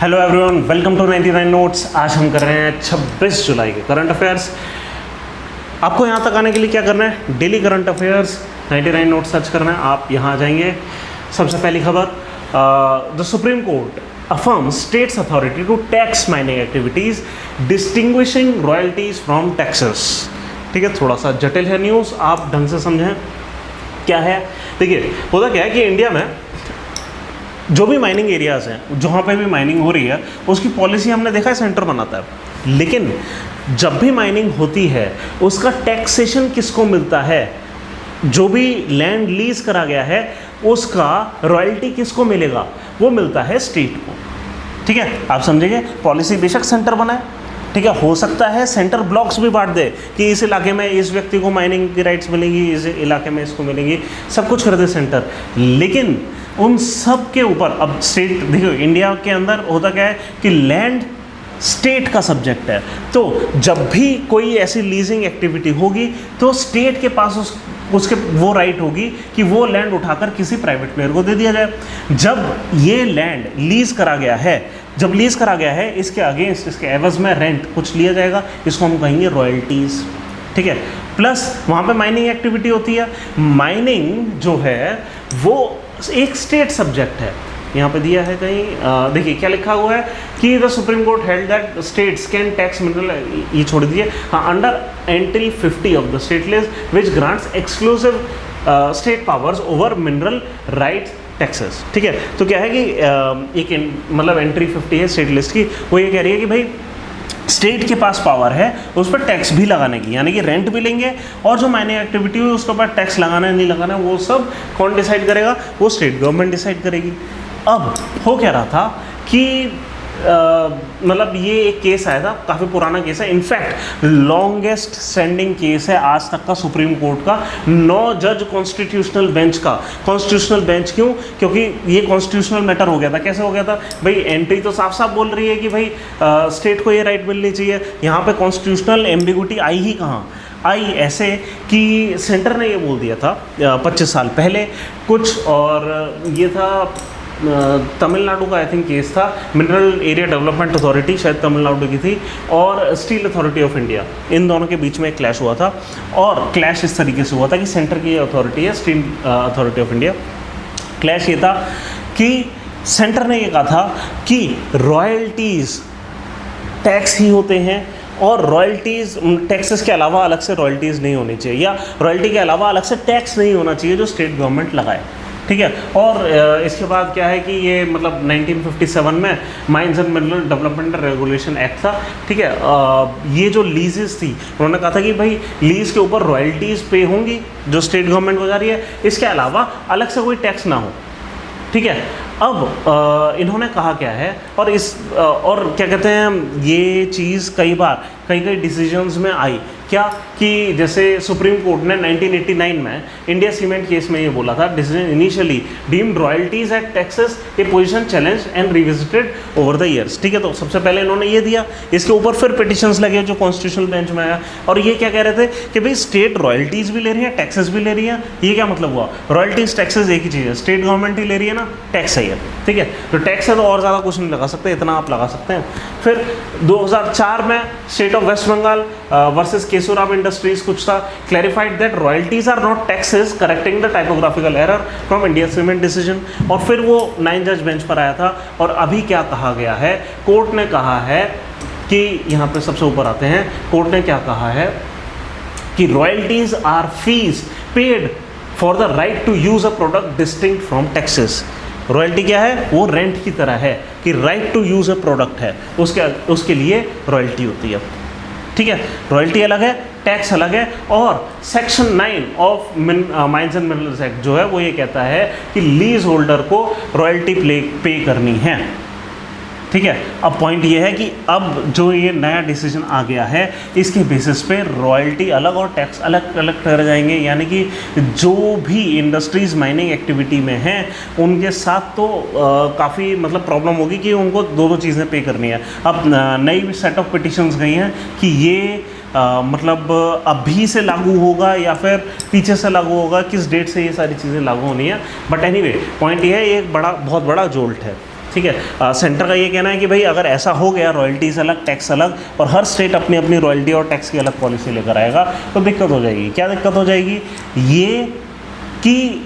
Hello everyone, welcome to 99 notes. आज हम कर रहे हैं 26 जुलाई के करंट अफेयर्स। आपको यहाँ तक आने के लिए क्या करना है? Daily current affairs 99 notes search करना है। आप यहाँ आ जाएंगे। सबसे पहली खबर, the supreme court affirms states authority to tax mining activities distinguishing royalties from taxes। ठीक है, थोड़ा सा जटिल है न्यूज़, आप ढंग से समझें क्या है। देखिए, होता क्या है कि इंडिया में जो भी माइनिंग एरियाज़ हैं, जहाँ पे भी माइनिंग हो रही है, उसकी पॉलिसी हमने देखा है सेंटर बनाता है। लेकिन जब भी माइनिंग होती है उसका टैक्सेशन किसको मिलता है? जो भी लैंड लीज करा गया है उसका रॉयल्टी किसको मिलेगा? वो मिलता है स्टेट को। ठीक है, आप समझेंगे। पॉलिसी बेशक सेंटर बनाए, ठीक है, हो सकता है सेंटर ब्लॉक्स भी बांट दे कि इस इलाके में इस व्यक्ति को माइनिंग की राइट्स मिलेंगी, इस इलाके में इसको मिलेंगी, सब कुछ कर दे सेंटर। लेकिन उन सब के ऊपर अब स्टेट, देखो इंडिया के अंदर होता क्या है कि लैंड स्टेट का सब्जेक्ट है। तो जब भी कोई ऐसी लीजिंग एक्टिविटी होगी तो स्टेट के पास उसके वो राइट होगी कि वो लैंड उठाकर किसी प्राइवेट प्लेयर को दे दिया जाए। जब ये लैंड लीज करा गया है, जब लीज करा गया है, इसके अगेंस्ट, इसके एवज में रेंट कुछ लिया जाएगा, इसको हम कहेंगे रॉयल्टीज़। ठीक है, प्लस वहाँ पे माइनिंग एक्टिविटी होती है। माइनिंग जो है वो एक स्टेट सब्जेक्ट है। यहाँ पे दिया है कहीं, देखिए क्या लिखा हुआ है कि the supreme court held that states can tax mineral, ये छोड़ दीजिए, हाँ, under entry 50 of the state list which grants exclusive state powers over mineral right taxes. ठीक है, तो क्या है कि एक मतलब एंट्री 50 है स्टेट लिस्ट की, वो ये कह रही है कि भाई स्टेट के पास पावर है उस पर टैक्स भी लगाने की, यानी कि रेंट भी लेंगे और जो माइनिंग एक्टिविटी हुई उसके ऊपर टैक्स लगाना है नहीं लगाना है वो सब कौन डिसाइड करेगा? वो स्टेट गवर्नमेंट डिसाइड करेगी। अब हो क्या रहा था कि मतलब ये एक केस आया था, काफ़ी पुराना केस है, इनफैक्ट लॉन्गेस्ट स्टैंडिंग केस है आज तक का सुप्रीम कोर्ट का, 9 जज कॉन्स्टिट्यूशनल बेंच का। कॉन्स्टिट्यूशनल बेंच क्यों? क्योंकि ये कॉन्स्टिट्यूशनल मैटर हो गया था। कैसे हो गया था भाई? एंट्री तो साफ साफ बोल रही है कि भाई स्टेट को ये राइट मिलनी चाहिए, यहाँ पे कॉन्स्टिट्यूशनल एम्बिगुइटी आई ही कहाँ? आई ऐसे कि सेंटर ने ये बोल दिया था 25 साल पहले कुछ, और ये था तमिलनाडु का आई थिंक केस था, मिनरल एरिया डेवलपमेंट अथॉरिटी शायद तमिलनाडु की थी, और स्टील अथॉरिटी ऑफ इंडिया, इन दोनों के बीच में एक क्लैश हुआ था। और क्लैश इस तरीके से हुआ था कि सेंटर की अथॉरिटी है steel authority of India. Clash ये था कि सेंटर ने ये कहा था कि रॉयल्टीज़ टैक्स ही होते हैं और रॉयल्टीज़, टैक्सेस के अलावा अलग से रॉयल्टीज़ नहीं होनी चाहिए, या रॉयल्टी के अलावा अलग से टैक्स नहीं होना चाहिए जो स्टेट गवर्नमेंट लगाए। ठीक है, और इसके बाद क्या है कि ये मतलब 1957 में mines and mineral development regulation act था। ठीक है, ये जो लीजेस थी उन्होंने कहा था कि भाई लीज के ऊपर रॉयल्टीज़ पे होंगी जो स्टेट गवर्नमेंट बजा रही है, इसके अलावा अलग से कोई टैक्स ना हो। ठीक है, अब इन्होंने कहा क्या है, और और क्या कहते हैं, ये चीज़ कई डिसीजंस में आई क्या कि जैसे सुप्रीम कोर्ट ने 1989 में इंडिया सीमेंट केस में ये बोला था, decision initially deemed royalties at taxes a position challenge and revisited over the years. ठीक है, तो सबसे पहले इन्होंने ये दिया, इसके ऊपर फिर पिटिशंस लगे जो कॉन्स्टिट्यूशनल बेंच में आया, और ये क्या कह रहे थे कि भाई स्टेट रॉयल्टीज़ भी ले रही है, टैक्सेस भी ले रही है। ये क्या मतलब हुआ? रॉयल्टीज टैक्सेस एक ही चीज़ है, स्टेट गवर्नमेंट ही ले रही है ना, टैक्स है। ठीक है, तो टैक्स है तो और ज़्यादा कुछ नहीं लगा सकते, इतना आप लगा सकते हैं। फिर 2004 में state of West Bengal versus Kesoram industries कुछ था, clarified that royalties are not taxes, correcting the typographical error from India cement decision. और फिर वो 9 जज बेंच पर आया था, और अभी क्या कहा गया है? कोर्ट ने कहा है कि यहाँ पे सबसे ऊपर आते हैं, कोर्ट ने क्या कहा है कि royalties are fees paid for the right to use a product distinct from taxes. Royalty क्या है? वो रेंट की तरह है कि right to use a product है, उसके लिए रॉयल्टी होती है। ठीक है, रॉयल्टी अलग है, टैक्स अलग है। और section 9 of mines and minerals act जो है वो ये कहता है कि लीज होल्डर को रॉयल्टी पे करनी है। ठीक है, अब पॉइंट ये है कि अब जो ये नया डिसीजन आ गया है इसके बेसिस पे रॉयल्टी अलग और टैक्स अलग अलग कर जाएंगे, यानी कि जो भी इंडस्ट्रीज़ माइनिंग एक्टिविटी में हैं उनके साथ तो काफ़ी मतलब प्रॉब्लम होगी कि उनको दो चीज़ें पे करनी है। अब नई सेट ऑफ पिटिशंस गई हैं कि ये मतलब अभी से लागू होगा या फिर पीछे से लागू होगा, किस डेट से ये सारी चीज़ें लागू होनी है। बट एनीवे पॉइंट ये है, ये एक बहुत बड़ा जोल्ट है। ठीक है। सेंटर का ये कहना है कि भाई अगर ऐसा हो गया, रॉयल्टीज़ अलग, टैक्स अलग, और हर स्टेट अपनी अपनी रॉयल्टी और टैक्स की अलग पॉलिसी लेकर आएगा, तो दिक्कत हो जाएगी। क्या दिक्कत हो जाएगी? ये कि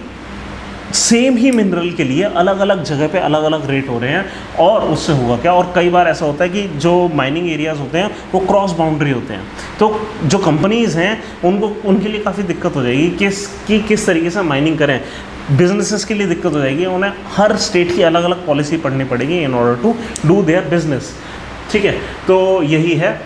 सेम ही मिनरल के लिए अलग अलग जगह पे अलग अलग रेट हो रहे हैं, और उससे होगा क्या, और कई बार ऐसा होता है कि जो माइनिंग एरियाज़ होते हैं वो क्रॉस बाउंड्री होते हैं, तो जो कंपनीज़ हैं उनके लिए काफ़ी दिक्कत हो जाएगी किस तरीके से माइनिंग करें। बिजनेसेस के लिए दिक्कत हो जाएगी, उन्हें हर स्टेट की अलग अलग पॉलिसी पढ़नी पड़ेगी in order to do their business. ठीक है, तो यही है।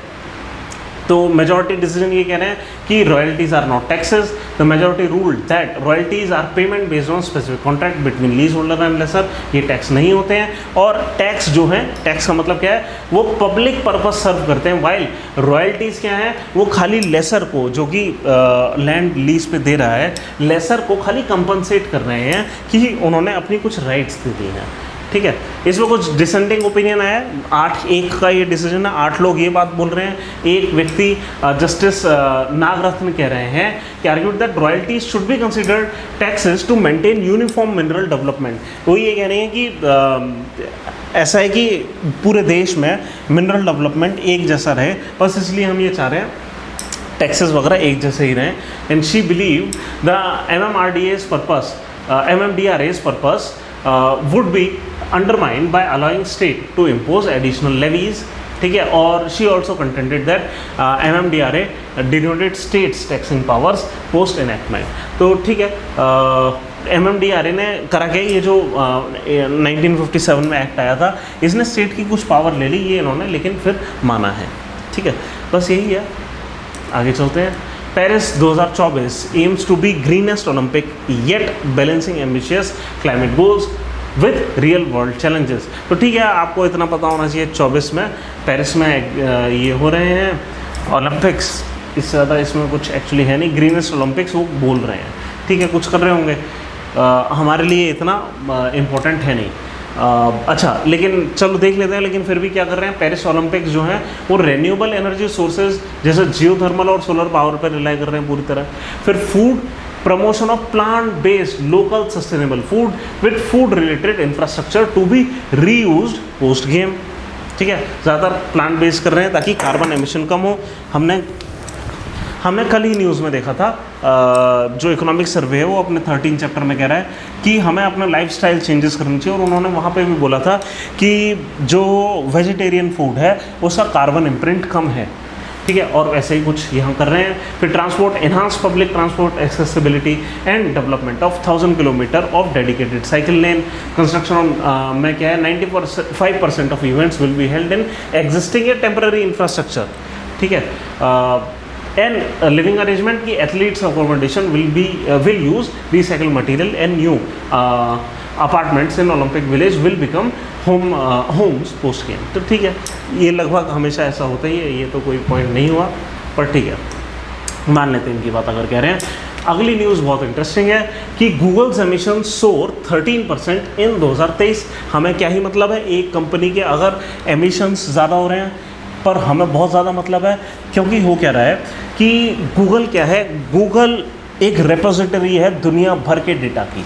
तो मेजॉरिटी डिसीजन ये कह रहे हैं कि royalties are not taxes. The majority ruled that royalties are payment based on specific contract between lease holder and lessor. ये टैक्स नहीं होते हैं, और टैक्स जो है, टैक्स का मतलब क्या है, वो पब्लिक पर्पज सर्व करते हैं, वाइल रॉयल्टीज़ क्या है, वो खाली लेसर को, जो कि लैंड लीज पे दे रहा है, लेसर को खाली कंपनसेट कर रहे हैं कि उन्होंने अपनी कुछ राइट्स दे दी हैं। ठीक है, इसमें कुछ डिसेंडिंग ओपिनियन आया है, 8-1 का ये डिसीजन है, 8 लोग ये बात बोल रहे हैं। एक व्यक्ति जस्टिस नागरत्न कह रहे हैं कि argued that royalties should be considered taxes to maintain uniform mineral development. वो ये कह रहे हैं कि ऐसा है कि पूरे देश में मिनरल डेवलपमेंट एक जैसा रहे, बस इसलिए हम ये चाह रहे हैं टैक्सेस वगैरह एक जैसे ही रहें। And she believe the MMDRA's purpose would be undermined by allowing state to impose additional levies। ठीक है, और she also contented that MMDRA denoted states taxing powers post enactment। तो ठीक है, MMDRA ने करा क्या, ये जो 1957 में एक्ट आया था, इसने स्टेट की कुछ पावर ले ली ये इन्होंने, लेकिन फिर माना है। ठीक है, बस यही है, आगे चलते हैं। Paris 2024 aims to be greenest Olympic yet balancing ambitious climate goals with real world challenges. तो ठीक है, आपको इतना पता होना चाहिए, 24 में पेरिस में ये हो रहे हैं ओलंपिक्स, इससे ज़्यादा इसमें कुछ एक्चुअली है नहीं। ग्रीनेस्ट ओलंपिक्स वो बोल रहे हैं, ठीक है, कुछ कर रहे होंगे, हमारे लिए इतना इम्पोर्टेंट है नहीं। अच्छा, लेकिन चलो देख लेते हैं। लेकिन फिर भी क्या कर रहे हैं, पेरिस ओलंपिक्स जो हैं वो रेन्यूएबल एनर्जी सोर्सेज जैसे जियोथर्मल और सोलर पावर पर रिलाई कर रहे हैं पूरी तरह। फिर food promotion of plant based local sustainable food with food related infrastructure to be reused post game. ठीक है, ज़्यादातर प्लांट बेस्ड कर रहे हैं ताकि कार्बन एमिशन कम हो। हमने कल ही न्यूज़ में देखा था, जो इकोनॉमिक सर्वे है वो अपने 13 चैप्टर में कह रहा है कि हमें अपना लाइफस्टाइल चेंजेस करनी चाहिए, और उन्होंने वहाँ पे भी बोला था कि जो वेजिटेरियन फूड है उसका कार्बन इम्प्रिंट कम है। ठीक है, और ऐसे ही कुछ यहाँ कर रहे हैं। फिर transport, enhance public transport accessibility and development of 1000 kilometre of dedicated cycle lane. Construction में क्या है, 95% of events will be held in existing या टेम्पररी इंफ्रास्ट्रक्चर। ठीक है, एंड लिविंग अरेंजमेंट की athletes accommodation will use recycle material and new apartments in Olympic village will become homes post game. तो ठीक है, ये लगभग हमेशा ऐसा होता ही है, ये तो कोई पॉइंट नहीं हुआ, पर ठीक है, मान लेते हैं इनकी बात अगर कह रहे हैं। अगली न्यूज़ बहुत इंटरेस्टिंग है कि गूगल्स एमिशन सोर 13% इन 2023। हमें क्या ही मतलब है, एक कंपनी के अगर एमिशंस ज़्यादा हो रहे हैं, पर हमें बहुत ज़्यादा मतलब है, क्योंकि हो क्या रहा है कि गूगल क्या है, गूगल एक रेपोजिटरी है दुनिया भर के डेटा की।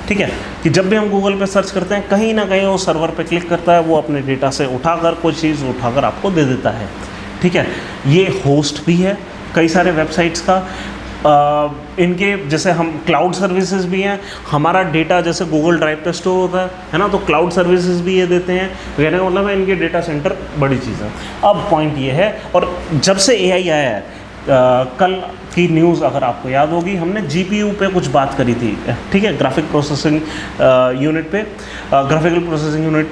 ठीक है, कि जब भी हम गूगल पे सर्च करते हैं, कहीं ना कहीं वो सर्वर पे क्लिक करता है, वो अपने डेटा से उठाकर कोई चीज़ उठाकर आपको दे देता है। ठीक है, ये होस्ट भी है कई सारे वेबसाइट्स का। इनके जैसे हम क्लाउड सर्विसेज भी हैं, हमारा डेटा जैसे गूगल ड्राइव पे स्टोर होता है ना, तो क्लाउड सर्विसेज भी ये देते हैं। कहने का मतलब है इनके डेटा सेंटर बड़ी चीज़ है। अब पॉइंट ये है, और जब से AI आया है, कल की न्यूज़ अगर आपको याद होगी, हमने GPU पे कुछ बात करी थी। ठीक है, ग्राफिकल प्रोसेसिंग यूनिट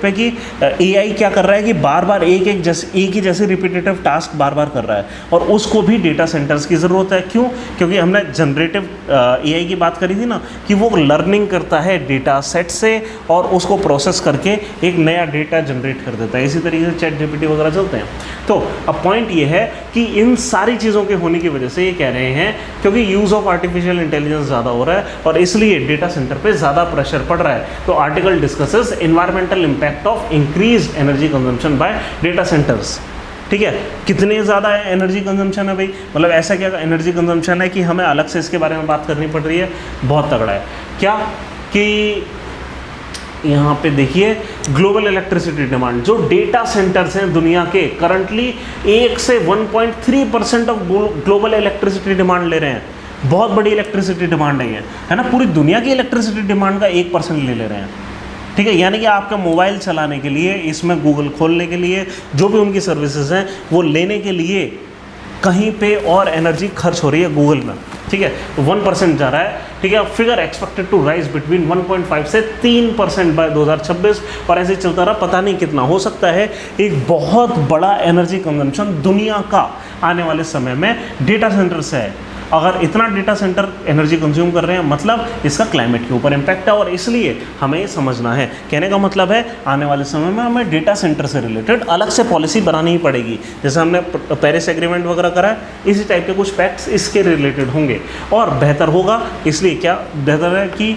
पे कि AI क्या कर रहा है कि बार बार एक ही जैसे रिपीटेटिव टास्क बार बार कर रहा है, और उसको भी डेटा सेंटर्स की ज़रूरत है। क्यों? क्योंकि हमने जनरेटिव AI की बात करी थी ना, कि वो लर्निंग करता है डेटा सेट से और उसको प्रोसेस करके एक नया डेटा जनरेट कर देता है। इसी तरीके से ChatGPT वगैरह चलते हैं। तो अब पॉइंट ये है कि इन सारी चीज़ों के होने की वजह से ये कह रहे हैं क्योंकि यूज़ ऑफ आर्टिफिशियल इंटेलिजेंस ज़्यादा हो रहा है और इसलिए डेटा सेंटर पे ज़्यादा प्रेशर पड़ रहा है। तो article discusses environmental impact of increased energy consumption bye data centres. ठीक है, कितने ज़्यादा एनर्जी कंजम्पशन है भाई, मतलब ऐसा क्या एनर्जी कंजम्पशन है कि हमें अलग से इसके बारे में बात करनी पड़ रही है। बहुत तगड़ा है क्या कि यहाँ पे देखिए ग्लोबल इलेक्ट्रिसिटी डिमांड, जो डेटा सेंटर्स हैं दुनिया के करंटली 1 से 1.3% ऑफ ग्लोबल इलेक्ट्रिसिटी डिमांड ले रहे हैं। बहुत बड़ी इलेक्ट्रिसिटी डिमांड है ना, पूरी दुनिया की इलेक्ट्रिसिटी डिमांड का 1% ले रहे हैं। ठीक है, यानी कि आपका मोबाइल चलाने के लिए, इसमें गूगल खोलने के लिए, जो भी उनकी सर्विसेज हैं वो लेने के लिए कहीं पे और एनर्जी खर्च हो रही है गूगल में। ठीक है, 1% जा रहा है। ठीक है, figure expected to rise between 1.5 से 3% बाय 2026, और ऐसे चलता रहा, पता नहीं कितना हो सकता है। एक बहुत बड़ा एनर्जी कंजम्पशन दुनिया का आने वाले समय में डेटा सेंटर से है। अगर इतना डेटा सेंटर एनर्जी कंज्यूम कर रहे हैं, मतलब इसका क्लाइमेट के ऊपर इम्पैक्ट है, और इसलिए हमें ये समझना है। कहने का मतलब है आने वाले समय में हमें डेटा सेंटर से रिलेटेड अलग से पॉलिसी बनानी ही पड़ेगी। जैसे हमने पेरिस एग्रीमेंट वगैरह करा है, इसी टाइप के कुछ पैक्ट्स इसके रिलेटेड होंगे, और बेहतर होगा। इसलिए क्या बेहतर है कि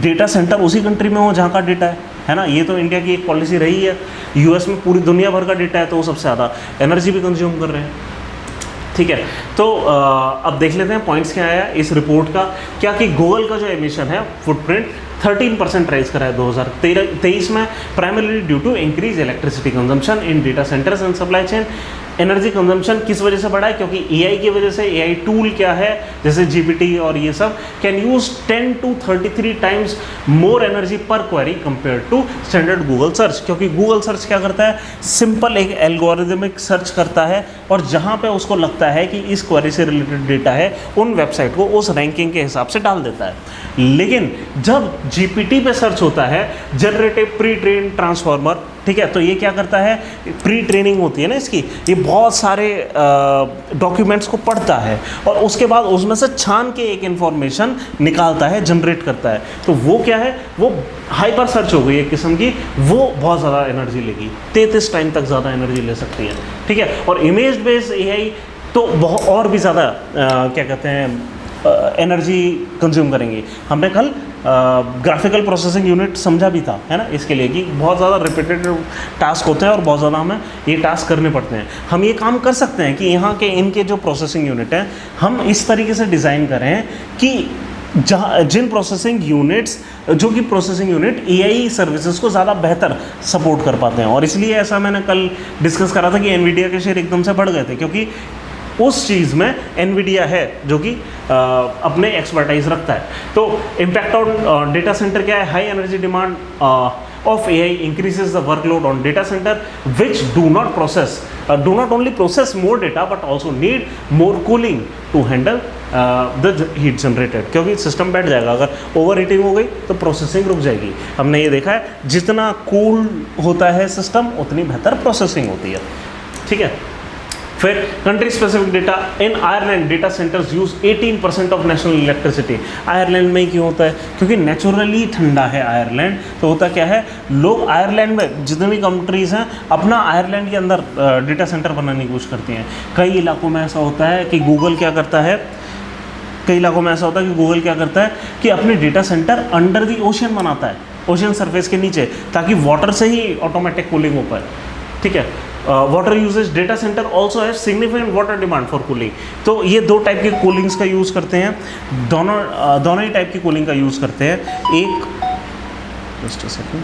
डेटा सेंटर उसी कंट्री में हो जहाँ का डेटा है ना। ये तो इंडिया की एक पॉलिसी रही है। यूएस में पूरी दुनिया भर का डेटा है, तो वो सबसे ज़्यादा एनर्जी भी कंज्यूम कर रहे हैं। ठीक है, तो अब देख लेते हैं पॉइंट्स क्या आया इस रिपोर्ट का। क्या कि गूगल का जो एमिशन है फुटप्रिंट 13% राइज करा है 2023 में, primarily due to increase electricity consumption in data centres and supply chain. Energy consumption किस वजह से बढ़ा है? क्योंकि एआई की वजह से। एआई टूल क्या है, जैसे जीपीटी और ये सब can use 10 to 33 times more energy per query compare to standard Google search. क्योंकि गूगल सर्च क्या करता है, सिंपल एक एल्गोरिदमिक सर्च करता है, और जहाँ पे उसको लगता है कि इस क्वेरी से रिलेटेड डेटा है, उन वेबसाइट को उस रैंकिंग के हिसाब से डाल देता है। लेकिन जब जीपीटी पे सर्च होता है, जनरेटिव प्री ट्रेन ट्रांसफॉर्मर, ठीक है, तो ये क्या करता है, प्री ट्रेनिंग होती है ना इसकी, ये बहुत सारे डॉक्यूमेंट्स को पढ़ता है, और उसके बाद उसमें से छान के एक इन्फॉर्मेशन निकालता है, जनरेट करता है। तो वो क्या है, वो हाइपर सर्च हो गई एक किस्म की, वो बहुत ज़्यादा एनर्जी लेगी, 33 टाइम तक ज़्यादा एनर्जी ले सकती है। ठीक है, और इमेज बेस्ड एआई तो बहुत और भी ज़्यादा क्या कहते हैं एनर्जी कंज्यूम करेंगे। हमने कल ग्राफिकल प्रोसेसिंग यूनिट समझा भी था, है ना, इसके लिए कि बहुत ज़्यादा रिपीटेटिव टास्क होते हैं और बहुत ज़्यादा हमें ये टास्क करने पड़ते हैं। हम ये काम कर सकते हैं कि यहाँ के इनके जो प्रोसेसिंग यूनिट हैं, हम इस तरीके से डिज़ाइन करें कि जहाँ जिन प्रोसेसिंग यूनिट्स, जो कि प्रोसेसिंग यूनिट एआई सर्विसेज को ज़्यादा बेहतर सपोर्ट कर पाते हैं। और इसलिए ऐसा मैंने कल डिस्कस करा था कि एनवीडिया के शेयर एकदम से बढ़ गए थे, क्योंकि उस चीज़ में एनवीडिया है जो कि अपने एक्सपर्टाइज रखता है। तो इम्पैक्ट ऑन डेटा सेंटर क्या है, high energy demand of AI increases the workload on data centre which do not only process more data but also need more cooling to handle the heat generated. क्योंकि system बैठ जाएगा, अगर over heating हो गई तो processing रुक जाएगी। हमने ये देखा है, जितना कूल होता है सिस्टम उतनी बेहतर प्रोसेसिंग होती है। ठीक है, फिर country specific data in Ireland data centres use 18% of national electricity. Ireland में ही क्यों होता है, क्योंकि नेचुरली ठंडा है आयरलैंड। तो होता क्या है, लोग आयरलैंड में, जितनी कंट्रीज़ हैं, अपना आयरलैंड के अंदर डेटा सेंटर बनाने की कोशिश करती हैं। कई इलाकों में ऐसा होता है कि गूगल क्या करता है, कि अपने data centre under the ocean बनाता है, ओशन सरफेस के नीचे, ताकि वाटर से ही ऑटोमेटिक कूलिंग हो पाए। ठीक है, water uses data centre also है significant water demand for cooling. तो ये दो टाइप के कूलिंग्स का यूज़ करते हैं, दोनों ही टाइप की कूलिंग का यूज़ करते हैं। एक जस्ट अ सेकंड,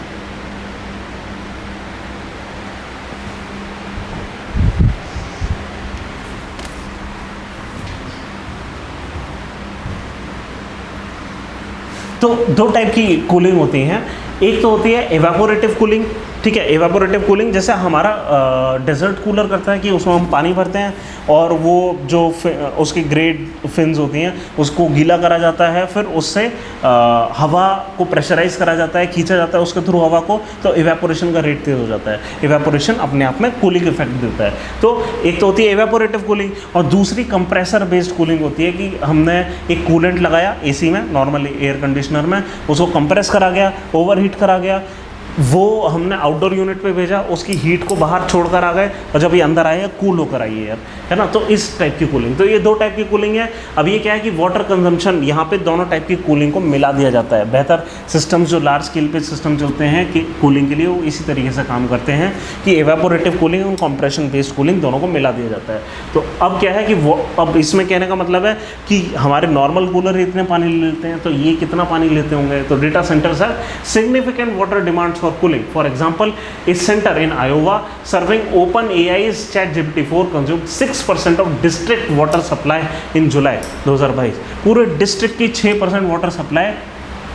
तो दो टाइप की कूलिंग होती हैं। एक तो होती है एवापोरेटिव कूलिंग। ठीक है, एवापोरेटिव कूलिंग जैसे हमारा डेजर्ट कूलर करता है कि उसमें हम पानी भरते हैं, और वो जो उसकी ग्रेड फिन्स होती हैं उसको गीला करा जाता है, फिर उससे हवा को प्रेशराइज करा जाता है, खींचा जाता है उसके थ्रू हवा को, तो एवेपोरेशन का रेट तेज़ हो जाता है। एवेपोरेशन अपने आप में कूलिंग इफेक्ट देता है। तो एक तो होती है एवेपोरेटिव कूलिंग, और दूसरी कंप्रेसर बेस्ड कूलिंग होती है कि हमने एक कूलेंट लगाया एसी में, नॉर्मली एयर कंडीशनर में, उसको कंप्रेस करा गया, ओवरहीट करा गया, वो हमने आउटडोर यूनिट पे भेजा, उसकी हीट को बाहर छोड़कर आ गए, और जब ये अंदर आए कूल होकर आई है यार, है ना। तो इस टाइप की कूलिंग, तो ये दो टाइप की कूलिंग है। अब ये क्या है कि वाटर कंजम्पशन, यहाँ पे दोनों टाइप की कूलिंग को मिला दिया जाता है। बेहतर सिस्टम्स जो लार्ज स्केल पे सिस्टम चलते हैं कि कूलिंग के लिए, वो इसी तरीके से काम करते हैं कि एवेपोरेटिव कूलिंग और कंप्रेशन बेस्ड कूलिंग दोनों को मिला दिया जाता है। तो अब क्या है कि वो, अब इसमें कहने का मतलब है कि हमारे नॉर्मल कूलर इतने पानी ले लेते हैं, तो ये कितना पानी लेते होंगे। तो data centres are significant water demands for cooling. For example, a centre in Iowa serving open AI's ChatGPT-4 consumed 6% of district water supply in July 2022। पूरे डिस्ट्रिक्ट की 6% वाटर सप्लाई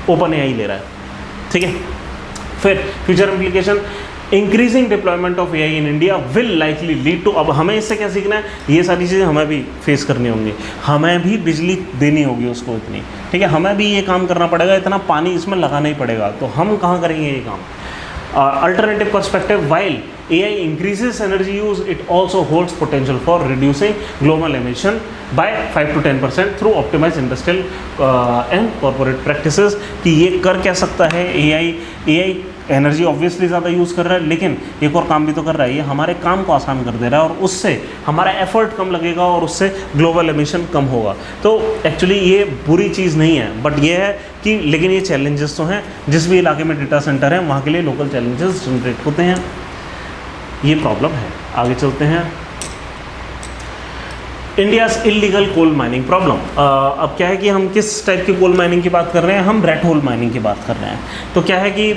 ओपन AI ले रहा है, ठीक है। फिर future implication, increasing deployment of AI in India will likely lead to, अब हमें इससे क्या सीखना है, ये सारी चीज़ें हमें भी फेस करनी होंगी, हमें भी बिजली देनी होगी उसको इतनी, ठीक है, हमें भी ये काम करना पड़ेगा, इतना पानी इसमें लगाना ही पड़ेगा। तो हम कहाँ करेंगे ये काम। Alternative perspective, while AI increases energy use, it also holds potential for reducing global emission by 5 to 10% through optimized industrial and corporate practices। कि ये कर क्या सकता है AI एनर्जी ऑब्वियसली ज़्यादा यूज़ कर रहा है, लेकिन एक और काम भी तो कर रहा है, ये हमारे काम को आसान कर दे रहा है, और उससे हमारा एफर्ट कम लगेगा और उससे ग्लोबल एमिशन कम होगा। तो एक्चुअली ये बुरी चीज़ नहीं है, बट ये है कि लेकिन ये चैलेंजेस तो हैं, जिस भी इलाके में डेटा सेंटर है वहाँ के लिए लोकल चैलेंजेस जनरेट होते हैं, ये प्रॉब्लम है। आगे चलते हैं, India's illegal coal mining problem. अब क्या है कि हम किस टाइप की कोल माइनिंग की बात कर रहे हैं, हम रेड होल माइनिंग की बात कर रहे हैं। तो क्या है कि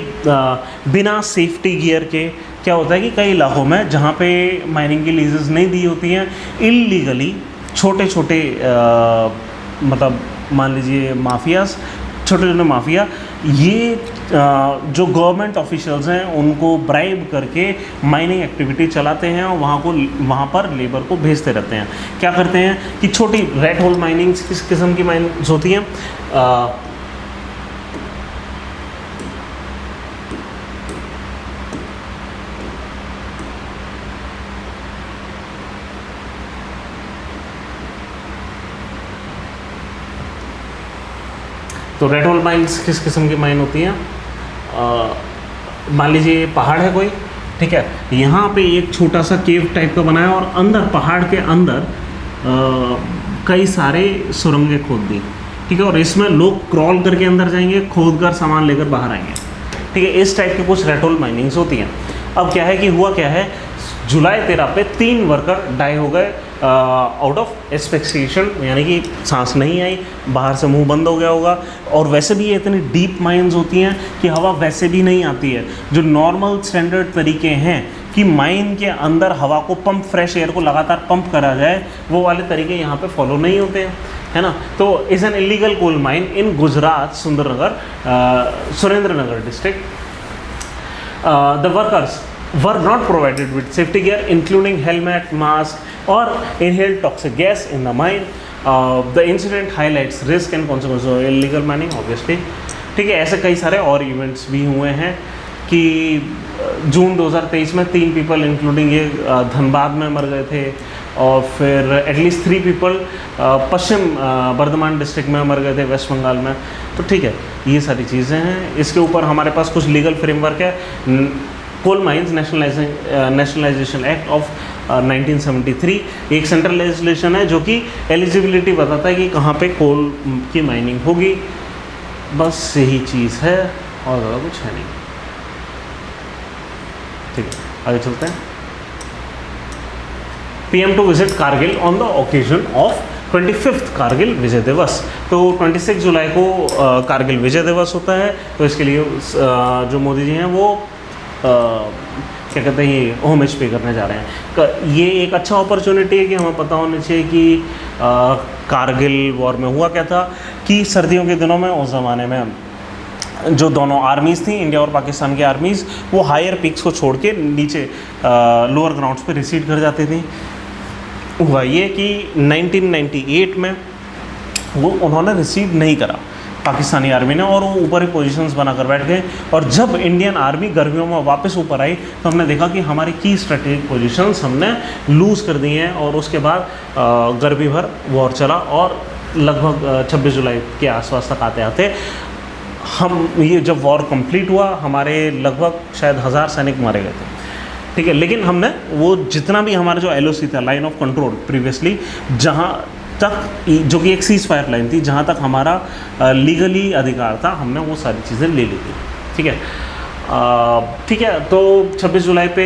बिना सेफ्टी गियर के क्या होता है कि कई इलाकों में जहाँ पे माइनिंग की लीजेस नहीं दी होती हैं, इलीगली छोटे छोटे मतलब मान लीजिए माफियाज, छोटे छोटे माफिया, ये जो गवर्नमेंट ऑफिशियल्स हैं उनको ब्राइब करके माइनिंग एक्टिविटी चलाते हैं और वहाँ पर लेबर को भेजते रहते हैं। क्या करते हैं कि छोटी रेड होल माइनिंग्स किस किस्म की माइनिंग्स होती हैं, तो रेड होल माइन्स किस किस्म की माइन होती हैं, मान लीजिए पहाड़ है कोई, ठीक है, यहाँ पे एक छोटा सा केव टाइप का बनाया और अंदर पहाड़ के अंदर कई सारे सुरंगें खोद दी, ठीक है, और इसमें लोग क्रॉल करके अंदर जाएंगे, खोद कर सामान लेकर बाहर आएंगे, ठीक है। इस टाइप की कुछ रेड होल माइनिंग्स होती हैं। अब क्या है कि हुआ क्या है, जुलाई 13 पे 3 वर्कर डाई हो गए आउट ऑफ एस्फिक्सिएशन, यानी कि सांस नहीं आई, बाहर से मुंह बंद हो गया होगा। और वैसे भी ये इतनी डीप माइंस होती हैं कि हवा वैसे भी नहीं आती है। जो नॉर्मल स्टैंडर्ड तरीके हैं कि माइन के अंदर हवा को पंप, फ्रेश एयर को लगातार पंप करा जाए, वो वाले तरीके यहाँ पे फॉलो नहीं होते हैं, है ना। तो is an illegal coal mine in Gujarat Sundarnagar Surendranagar district. The workers were not provided with safety gear including helmet, mask or inhaled toxic gas in the mine. The incident highlights risk and consequences of illegal mining obviously, ठीक है। ऐसे कई सारे और events भी हुए हैं कि जून 2023 में 3 पीपल इंक्लूडिंग ये धनबाद में मर गए थे, और फिर एटलीस्ट 3 पीपल पश्चिम बर्धमान डिस्ट्रिक्ट में मर गए थे, वेस्ट बंगाल में। तो ठीक है, ये सारी चीज़ें हैं। इसके ऊपर हमारे पास कुछ लीगल फ्रेमवर्क है। Coal mines nationalisation act of 1973 एक सेंट्रल लेजिस्लेशन है जो कि एलिजिबिलिटी बताता है कि कहाँ पे कोल की माइनिंग होगी। बस यही चीज़ है और ज़्यादा कुछ है नहीं, ठीक है। आगे चलते हैं। PM to visit Kargil on the occasion of 25th Kargil Vijay Diwas. तो 26 जुलाई को कारगिल विजय दिवस होता है, तो इसके लिए जो मोदी जी हैं वो क्या कहते हैं, ये होमेज पे करने जा रहे हैं। ये एक अच्छा अपॉर्चुनिटी है कि हमें पता होना चाहिए कि कारगिल वॉर में हुआ क्या था, कि सर्दियों के दिनों में उस ज़माने में जो दोनों आर्मीज़ थी, इंडिया और पाकिस्तान की आर्मीज़, वो हायर पिक्स को छोड़ के नीचे लोअर ग्राउंड्स पे रिसीड कर जाती थी। हुआ ये कि 1998 में वो उन्होंने रिसीव नहीं करा पाकिस्तानी आर्मी ने, और वो ऊपर ही पोजीशंस बनाकर बैठ गए। और जब इंडियन आर्मी गर्मियों में वापस ऊपर आई तो हमने देखा कि हमारी की स्ट्रेटेजिक पोजीशंस हमने लूज़ कर दी हैं, और उसके बाद गर्मी भर वॉर चला, और लगभग 26 जुलाई के आसपास तक आते आते हम ये जब वॉर कंप्लीट हुआ हमारे लगभग शायद 1000 सैनिक मारे गए थे, ठीक है। लेकिन हमने वो जितना भी हमारा जो LOC था, लाइन ऑफ कंट्रोल प्रीवियसली, जहाँ तक जो कि एक सीज फायर लाइन थी, जहाँ तक हमारा लीगली अधिकार था, हमने वो सारी चीज़ें ले ली थी, ठीक है। ठीक है, तो 26 जुलाई पे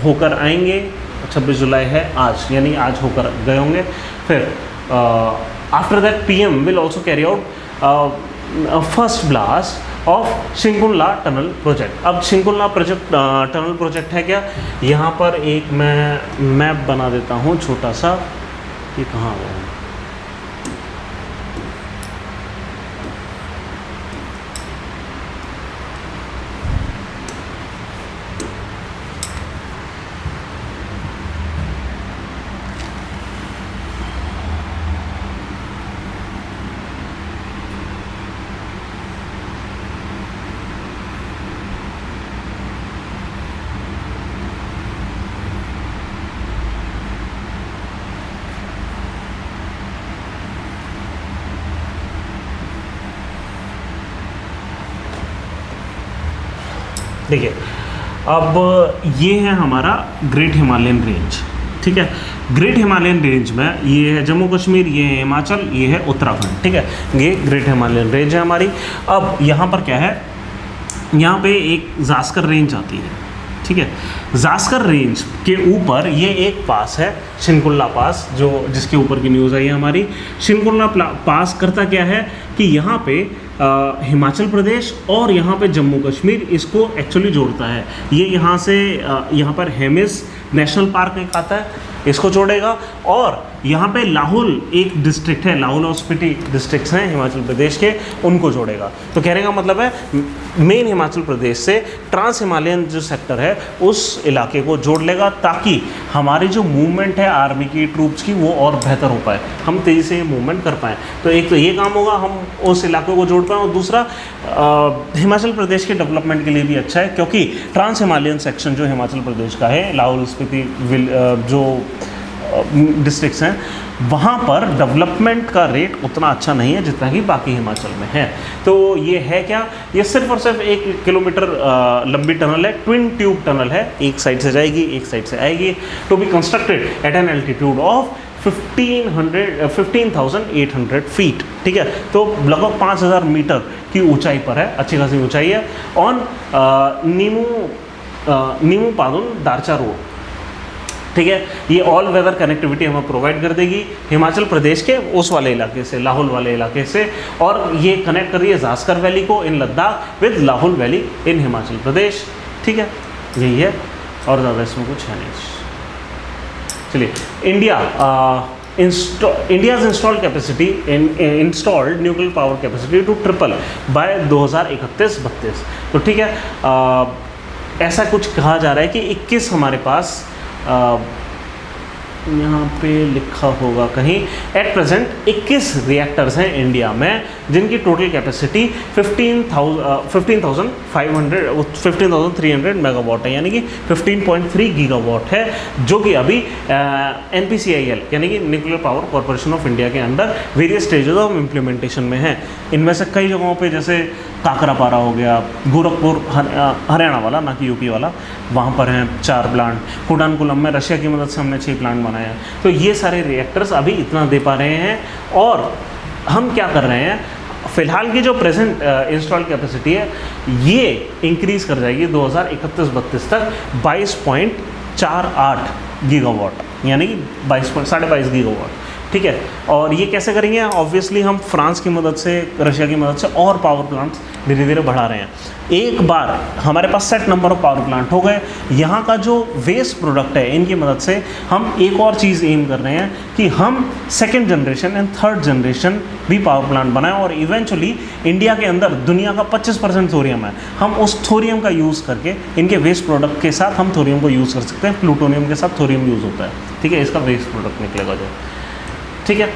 होकर आएंगे। 26 जुलाई है आज, यानी आज होकर गए होंगे। फिर after that PM will also carry out first blast of Shinkula tunnel project. अब शिंकुला प्रोजेक्ट टनल प्रोजेक्ट है क्या, यहाँ पर एक मैं मैप बना देता हूँ छोटा सा, ये कहाँ हुआ है। देखिए, अब ये है हमारा ग्रेट हिमालयन रेंज, ठीक है। ग्रेट हिमालयन रेंज में ये है जम्मू कश्मीर, ये है हिमाचल, ये है उत्तराखंड, ठीक है। ये ग्रेट हिमालयन रेंज है हमारी। अब यहाँ पर क्या है, यहाँ पे एक जास्कर रेंज आती है, ठीक है। जास्कर रेंज के ऊपर ये एक पास है, शिंकुला पास, जो जिसके ऊपर की न्यूज़ आई है हमारी। शिंकुला पास करता क्या है कि यहाँ पे हिमाचल प्रदेश और यहाँ पे जम्मू कश्मीर इसको एक्चुअली जोड़ता है। ये यहाँ से यहाँ पर हेमिस नेशनल पार्क एक आता है, इसको जोड़ेगा। और यहाँ पे लाहौल एक डिस्ट्रिक्ट है, लाहौल और स्पीति डिस्ट्रिक्ट्स हैं हिमाचल प्रदेश के, उनको जोड़ेगा। तो कहने का मतलब है मेन हिमाचल प्रदेश से ट्रांस हिमालयन जो सेक्टर है उस इलाके को जोड़ लेगा, ताकि हमारी जो मूवमेंट है आर्मी की, ट्रूप्स की, वो और बेहतर हो पाए, हम तेज़ी से मूवमेंट कर पाएँ। तो एक तो ये काम होगा, हम उस इलाके को जोड़ पाएँ, और दूसरा हिमाचल प्रदेश के डेवलपमेंट के लिए भी अच्छा है, क्योंकि ट्रांस हिमालयन सेक्शन जो हिमाचल प्रदेश का है, लाहौल स्पीति जो डिस्ट्रिक्ट्स हैं, वहाँ पर डेवलपमेंट का रेट उतना अच्छा नहीं है जितना कि बाकी हिमाचल में है। तो ये है क्या, ये सिर्फ और सिर्फ 1 किलोमीटर लंबी टनल है, ट्विन ट्यूब टनल है, एक साइड से जाएगी एक साइड से आएगी। To be constructed at an altitude of 15,800 feet, ठीक है। तो लगभग 5,000 मीटर की ऊंचाई पर है, अच्छी खासी ऊंचाई है। ऑन नीमू पादुन दारचा रोड, ठीक है। ये ऑल वेदर कनेक्टिविटी हमें प्रोवाइड कर देगी हिमाचल प्रदेश के उस वाले इलाके से, लाहौल वाले इलाके से, और ये कनेक्ट कर रही है जास्कर वैली को in Ladakh with Lahaul valley in Himachal Pradesh, ठीक है। यही है, और ज़्यादा इसमें कुछ है नहीं। चलिए, India's installed capacity installed nuclear power capacity to triple by 2031-32। तो ठीक है, ऐसा कुछ कहा जा रहा है कि 21 हमारे पास यहाँ पे लिखा होगा कहीं, एट प्रेजेंट 21 रिएक्टर्स हैं इंडिया में, जिनकी टोटल कैपेसिटी 15,300 मेगावाट है, यानी कि 15.3 गीगावाट है, जो कि अभी NPCIL यानी कि nuclear power corporation of India के under various stages of implementation में है। इनमें से कई जगहों पे, जैसे काकरापारा हो गया, गोरखपुर हरियाणा वाला, ना कि यूपी वाला, वहाँ पर हैं 4 प्लांट। कुडानकुलम में रशिया की मदद से हमने 6 प्लांट बनाए हैं। तो ये सारे रिएक्टर्स अभी इतना दे पा रहे हैं, और हम क्या कर रहे हैं, फ़िलहाल की जो प्रेजेंट इंस्टॉल कैपेसिटी है ये इंक्रीज़ कर जाएगी 2031-32 तक 22.48 गीगावाट, यानी कि 22.22 गीगावाट, ठीक है। और ये कैसे करेंगे, ऑब्वियसली हम फ्रांस की मदद से, रशिया की मदद से और पावर प्लांट्स धीरे धीरे बढ़ा रहे हैं। एक बार हमारे पास set number of power plant हो गए, यहाँ का जो वेस्ट प्रोडक्ट है इनकी मदद से हम एक और चीज़ एम कर रहे हैं कि हम second generation and third generation भी पावर प्लांट बनाएं, और इवेंचुअली इंडिया के अंदर दुनिया का 25% थोरियम है, हम उस थोरियम का यूज़ करके इनके वेस्ट प्रोडक्ट के साथ हम थोरियम को यूज़ कर सकते हैं। प्लूटोनियम के साथ थोरियम यूज़ होता है, ठीक है, इसका वेस्ट प्रोडक्ट निकलेगा जो, ठीक है।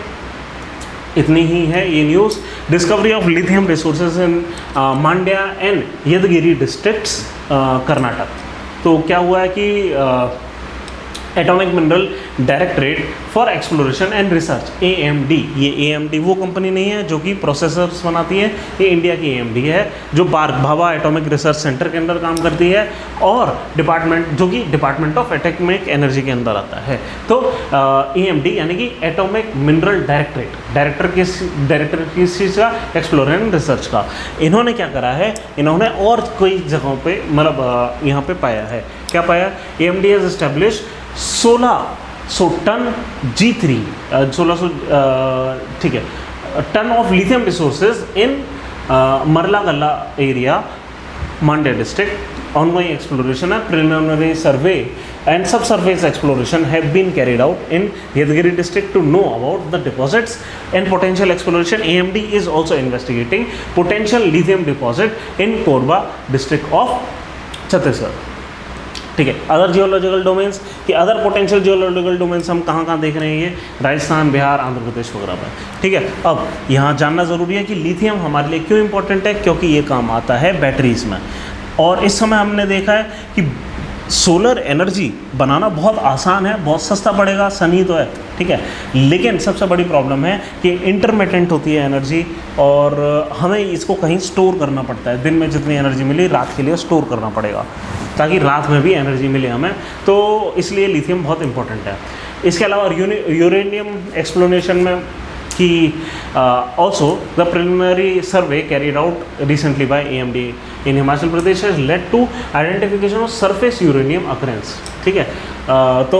इतनी ही है ये news. Discovery of lithium resources in Mandya and Yadgiri districts Karnataka. तो क्या हुआ है कि atomic mineral directorate for exploration and research, AMD। ये AMD वो कंपनी नहीं है जो कि प्रोसेसर्स बनाती है, ये इंडिया की AMD है जो भाभा एटॉमिक रिसर्च सेंटर के अंदर काम करती है और डिपार्टमेंट जो कि डिपार्टमेंट ऑफ एटॉमिक एनर्जी के अंदर आता है। तो AMD यानी कि एटॉमिक मिनरल डायरेक्टरेट, डायरेक्टर किस चीज़ का, एक्सप्लोरेशन एंड रिसर्च का। इन्होंने क्या करा है, इन्होंने और कई जगहों पे मतलब यहाँ पे पाया है, क्या पाया, AMD has establish 1600 ton G3 1600 ठीक है ton of lithium resources in Marlagalla area, Mandya district. Ongoing exploration and preliminary survey and subsurface exploration have been carried out in Yadgiri district to know about the deposits and potential exploration. AMD is also investigating potential lithium deposit in Korba district of Chhattisgarh। ठीक है, other geological domains कि other potential geological domains हम कहाँ कहाँ देख रहे हैं, ये राजस्थान, बिहार, आंध्र प्रदेश वगैरह पर। ठीक है, अब यहाँ जानना ज़रूरी है कि लिथियम हमारे लिए क्यों इंपॉर्टेंट है, क्योंकि ये काम आता है बैटरीज में। और इस समय हमने देखा है कि सोलर एनर्जी बनाना बहुत आसान है, बहुत सस्ता पड़ेगा, सनी तो है, ठीक है, लेकिन सबसे बड़ी प्रॉब्लम है कि इंटरमिटेंट होती है एनर्जी और हमें इसको कहीं स्टोर करना पड़ता है। दिन में जितनी एनर्जी मिली रात के लिए स्टोर करना पड़ेगा ताकि रात में भी एनर्जी मिले हमें, तो इसलिए लिथियम बहुत इंपॉर्टेंट है। इसके अलावा यूरेनियम एक्सप्लोरेशन में कि also the preliminary survey carried out recently by AMD in Himachal Pradesh has led to identification of surface uranium occurrence। ठीक है, तो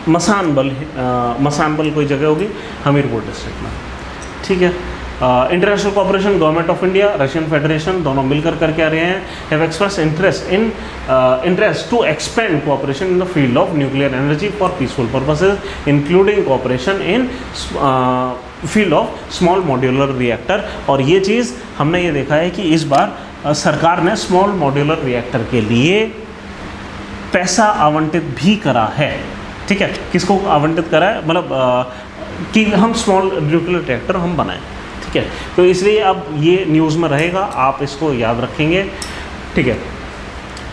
मसानबल कोई जगह होगी हमीरपुर डिस्ट्रिक्ट में। ठीक है, international corporation, government of India, Russian federation दोनों मिलकर करके आ रहे हैं, have express interest to expand cooperation in the field of nuclear energy for peaceful purposes including cooperation in field of small modular reactor. और ये चीज़ हमने ये देखा है कि इस बार सरकार ने स्मॉल मॉड्यूलर रिएक्टर के लिए पैसा आवंटित भी करा है। ठीक है, किसको आवंटित करा है, मतलब कि हम स्मॉल न्यूक्लियर रिएक्टर हम बनाएं। ठीक है, तो इसलिए अब ये न्यूज़ में रहेगा, आप इसको याद रखेंगे। ठीक है,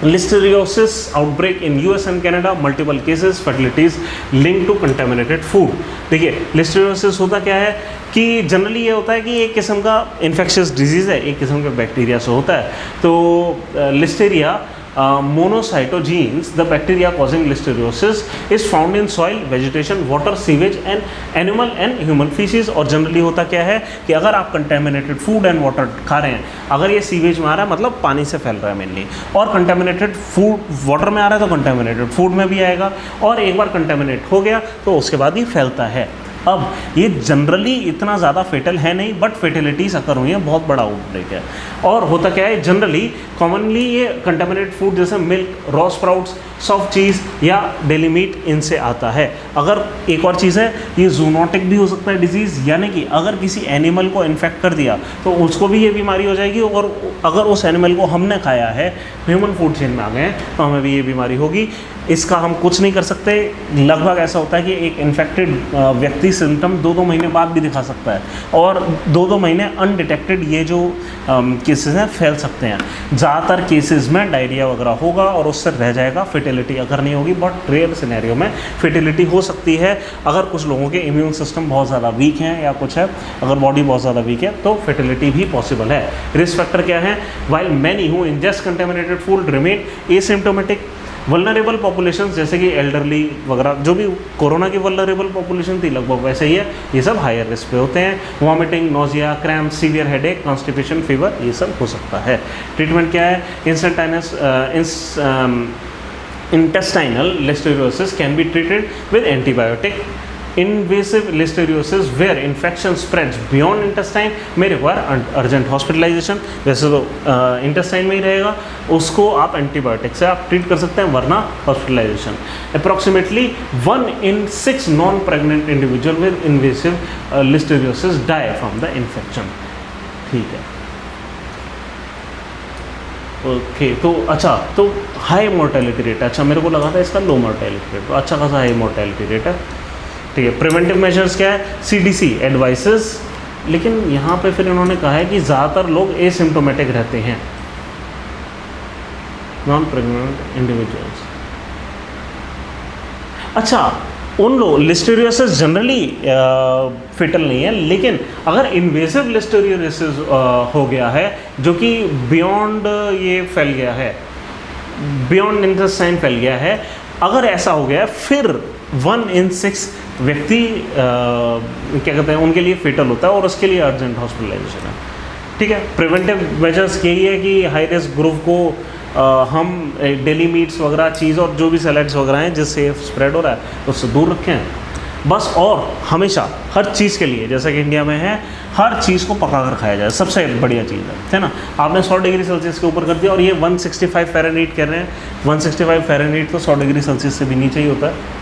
listeriosis outbreak in US and Canada, multiple cases, fatalities link to contaminated food. देखिए, लिस्टेरियोसिस होता क्या है कि जनरली ये होता है कि एक किस्म का इन्फेक्शियस डिजीज़ है, एक किस्म के बैक्टीरिया से होता है। तो Listeria monocytogenes, the bacteria causing listeriosis is found in soil, vegetation, water, sewage and animal and human feces। और जनरली होता क्या है कि अगर आप कंटेमिनेटेड फूड एंड वाटर खा रहे हैं, अगर ये सीवेज में आ रहा है मतलब पानी से फैल रहा है मेनली, और कंटेमिनेटेड फूड वाटर में आ रहा है तो कंटेमिनेटेड फूड में भी आएगा, और एक बार कंटेमिनेट हो गया तो उसके बाद ही फैलता है। अब ये जनरली इतना ज़्यादा फेटल है नहीं, बट फेटिलिटीज अकर हुई है, बहुत बड़ा आउटब्रेक है। और होता क्या है, जनरली कॉमनली ये कंटेमिनेटेड फूड जैसे मिल्क, रॉ स्प्राउट्स, सॉफ्ट चीज़ या डेली मीट, इनसे आता है। अगर एक और चीज़ है, ये जूनोटिक भी हो सकता है डिजीज़, यानी कि अगर किसी एनिमल को इन्फेक्ट कर दिया तो उसको भी ये बीमारी हो जाएगी, और अगर उस एनिमल को हमने खाया है, ह्यूमन फूड चेन में आ गए हैं, तो हमें भी ये बीमारी होगी। इसका हम कुछ नहीं कर सकते। लगभग ऐसा होता है कि एक इन्फेक्टेड व्यक्ति सिम्टम 2-2 महीने बाद भी दिखा सकता है, और 2-2 महीने अनडिटेक्टेड ये जो केसेस हैं फैल सकते हैं। ज़्यादातर केसेस में डायरिया वगैरह होगा और उससे रह जाएगा, फर्टिलिटी अगर नहीं होगी। बहुत रेयर सिनेरियो में फर्टिलिटी हो सकती है अगर कुछ लोगों के इम्यून सिस्टम बहुत ज़्यादा वीक हैं या कुछ है, अगर बॉडी बहुत ज़्यादा वीक है तो फर्टिलिटी भी पॉसिबल है। रिस्क फैक्टर क्या है, while many who ingest contaminated food remain asymptomatic, vulnerable population जैसे कि एल्डरली वगैरह, जो भी कोरोना की वल्नरेबल पॉपुलेशन थी लगभग वैसे ही है, ये सब हायर रिस्क पे होते हैं। Vomiting, nausea, cramp, severe headache, constipation, fever, ये सब हो सकता है। ट्रीटमेंट क्या है, instantaneous intestinal listeriosis can be treated with antibiotic। Invasive listeriosis where infection spreads beyond intestine may require urgent hospitalization। वैसे तो इंटेस्टाइन में ही रहेगा, उसको आप एंटीबायोटिक से आप ट्रीट कर सकते हैं, वरना hospitalisation. Approximately 1 in 6 non pregnant individual with invasive listeriosis die from the infection. ठीक है, ओके तो अच्छा, तो हाई मोर्टेलिटी रेट, अच्छा मेरे को लगा था इसका लो मोर्टेलिटी रेट, तो अच्छा खासा हाई मोर्टेलिटी रेट है। ठीक है, प्रिवेंटिव मेजर्स क्या है, CDC एडवाइसेस, लेकिन यहाँ पे फिर इन्होंने कहा है कि ज़्यादातर लोग एसिम्प्टोमेटिक रहते हैं, नॉन प्रेग्नेंट इंडिविजुअल्स। अच्छा, उन लोग लिस्टेरियोसिस जनरली फेटल नहीं है, लेकिन अगर इन्वेसिव लिस्टेरियोसिस हो गया है जो कि बियॉन्ड ये फैल गया है, बियॉन्ड इंटेस्टाइन फैल गया है, अगर ऐसा हो गया है फिर 1 in 6 व्यक्ति क्या कहते हैं उनके लिए फेटल होता है और उसके लिए अर्जेंट हॉस्पिटलाइजेशन है। ठीक है, प्रिवेंटिव मेजर्स यही है कि हाई रिस्क ग्रुप को हम डेली मीट्स वगैरह चीज़ और जो भी सैलेड्स वगैरह हैं जिससे स्प्रेड हो रहा है उससे दूर रखें बस। और हमेशा हर चीज़ के लिए जैसा कि इंडिया में है हर चीज़ को पका कर खाया जाए, सबसे बढ़िया चीज़ है ना। आपने 100 डिग्री सेल्सियस के ऊपर कर दिया और ये 165 फ़ारेनहीट कह रहे हैं, 165 फ़ारेनहीट तो 100 डिग्री सेल्सियस से भी नीचे ही होता है।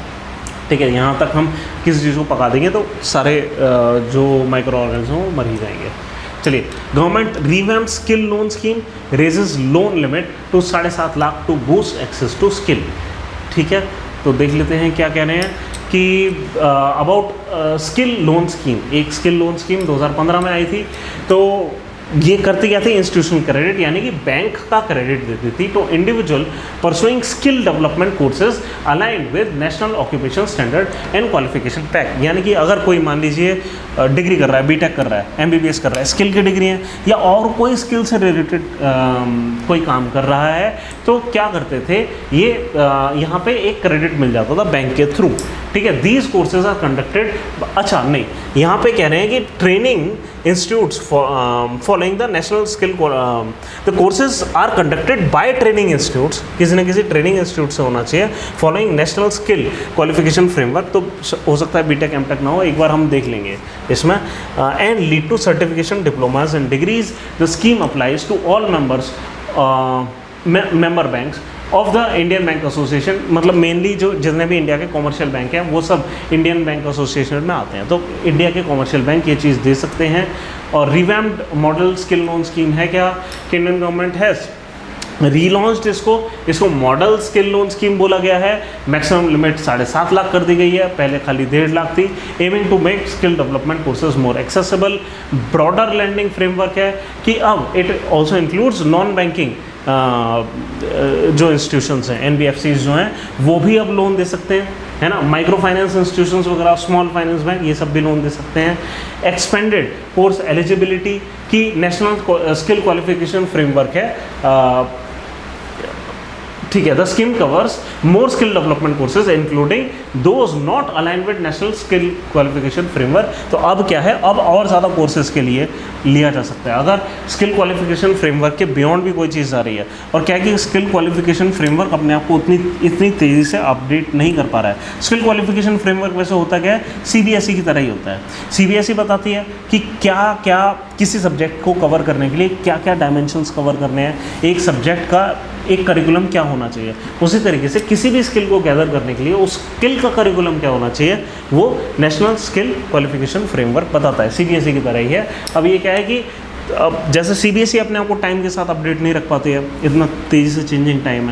ठीक है, यहाँ तक हम किसी चीज़ को पका देंगे तो सारे जो माइक्रो ऑर्गेनिज्म वो मर ही जाएंगे। चलिए, government revamp skill loan scheme raises loan limit to 7.5 lakh to boost access to skill. ठीक है, तो देख लेते हैं क्या कह रहे हैं कि अबाउट स्किल लोन स्कीम। एक स्किल लोन स्कीम 2015 में आई थी, तो ये करती क्या थी, इंस्टीट्यूशनल क्रेडिट यानी कि बैंक का क्रेडिट देती थी तो individual pursuing skill development courses aligned with national occupation standard and qualification pack. यानी कि अगर कोई मान लीजिए डिग्री कर रहा है, बीटेक कर रहा है, एमबीबीएस कर रहा है, स्किल की डिग्री है या और कोई स्किल से रिलेटेड कोई काम कर रहा है, तो क्या करते थे ये यहाँ पे एक क्रेडिट मिल जाता था बैंक के थ्रू। ठीक है, दीज कोर्सेज आर कंडक्टेड। अच्छा नहीं, यहाँ पे कह रहे हैं कि training institutes following the national skill the courses are conducted by training institutes, किसी न किसी ट्रेनिंग इंस्टीट्यूट से होना चाहिए, following national skill qualification framework. तो हो सकता है बीटेक एमटेक ना हो, एक बार हम देख लेंगे इसमें। And lead to certification diplomas and degrees. The scheme applies to all members member banks of the Indian bank association. मतलब मेनली जो जितने भी इंडिया के कॉमर्शियल बैंक हैं वो सब इंडियन बैंक एसोसिएशन में आते हैं, तो इंडिया के कॉमर्शियल बैंक ये चीज़ दे सकते हैं। और revamped model skill loan scheme है क्या कि इंडियन गवर्नमेंट हैज़ रीलॉन्च्ड इसको मॉडल स्किल लोन स्कीम बोला गया है। मैक्सिमम लिमिट 7.5 लाख कर दी गई है, पहले खाली 1.5 लाख थी। Aiming to make skill development courses more accessible. Broader landing framework है कि अब it also includes non banking जो इंस्टीट्यूशंस हैं, एनबीएफसीज जो हैं वो भी अब लोन दे सकते हैं, है ना। माइक्रो फाइनेंस इंस्टीट्यूशंस वगैरह, स्मॉल फाइनेंस बैंक, ये सब भी लोन दे सकते हैं। एक्सपेंडेड कोर्स एलिजिबिलिटी की नेशनल स्किल क्वालिफिकेशन फ्रेमवर्क है। ठीक है, the scheme covers more skill development courses including those not aligned with national skill qualification framework. तो अब क्या है, अब और ज़्यादा कोर्सेज के लिए लिया जा सकता है अगर स्किल क्वालिफिकेशन फ्रेमवर्क के बियॉन्ड भी कोई चीज़ आ रही है। और क्या कि स्किल क्वालिफिकेशन फ्रेमवर्क अपने आप को इतनी तेज़ी से अपडेट नहीं कर पा रहा है। स्किल क्वालिफिकेशन फ्रेमवर्क वैसे होता क्या है, सीबीएसई की तरह ही होता है। सीबीएसई बताती है कि क्या क्या किसी सब्जेक्ट को कवर करने के लिए क्या क्या डायमेंशंस कवर करने हैं, एक सब्जेक्ट का एक करिकुलम क्या होना चाहिए। उसी तरीके से किसी भी स्किल को गैदर करने के लिए उस स्किल का करिकुलम क्या होना चाहिए वो नेशनल स्किल क्वालिफिकेशन फ्रेमवर्क बताता है, सीबीएसई की तरह ही है। अब ये क्या है कि अब जैसे सीबीएसई अपने आप को टाइम के साथ अपडेट नहीं रख पाती है, इतना तेज़ी से चेंजिंग टाइम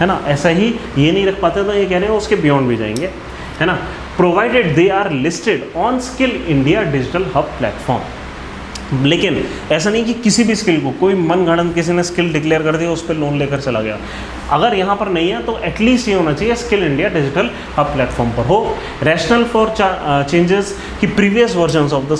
है ना, ऐसा ही ये नहीं रख पाते, तो ये कह रहे हैं उसके बियॉन्ड भी जाएंगे, है ना। Provided they are listed on skill India digital hub platform. लेकिन ऐसा नहीं कि किसी भी स्किल को कोई मनगढ़ंत किसी ने स्किल डिक्लेयर कर दिया उस पर लोन लेकर चला गया। अगर यहाँ पर नहीं है तो एटलीस्ट ये होना चाहिए skill India digital hub platform पर हो। रैशनल फॉर चेंजेस कि previous versions of the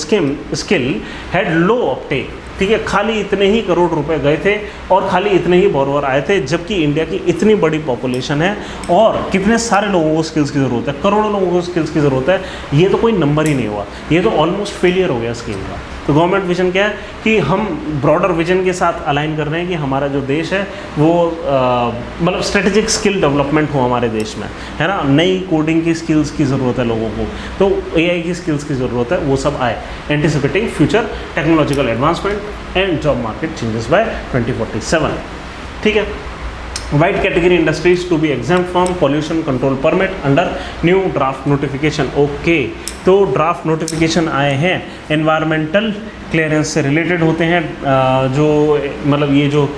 skill had low Uptake. ठीक है, खाली इतने ही करोड़ रुपए गए थे और खाली इतने ही बोरोवर आए थे, जबकि इंडिया की इतनी बड़ी पॉपुलेशन है और कितने सारे लोगों को स्किल्स की ज़रूरत है, करोड़ों लोगों को स्किल्स की ज़रूरत है। ये तो कोई नंबर ही नहीं हुआ, ये तो ऑलमोस्ट फेलियर हो गया स्कीम का। तो गवर्नमेंट विजन क्या है कि हम ब्रॉडर विजन के साथ अलाइन कर रहे हैं कि हमारा जो देश है वो मतलब स्ट्रेटेजिक स्किल डेवलपमेंट हो हमारे देश में, है ना। नई कोडिंग की स्किल्स की ज़रूरत है लोगों को, तो एआई की स्किल्स की ज़रूरत है, वो सब आए। Anticipating future technological advancement and job market changes by 2047। ठीक है, white category industries to be exempt from pollution control permit under new draft notification. Okay, तो ड्राफ्ट नोटिफिकेशन आए हैं, एनवायरमेंटल क्लियरेंस से रिलेटेड होते हैं, जो मतलब ये जो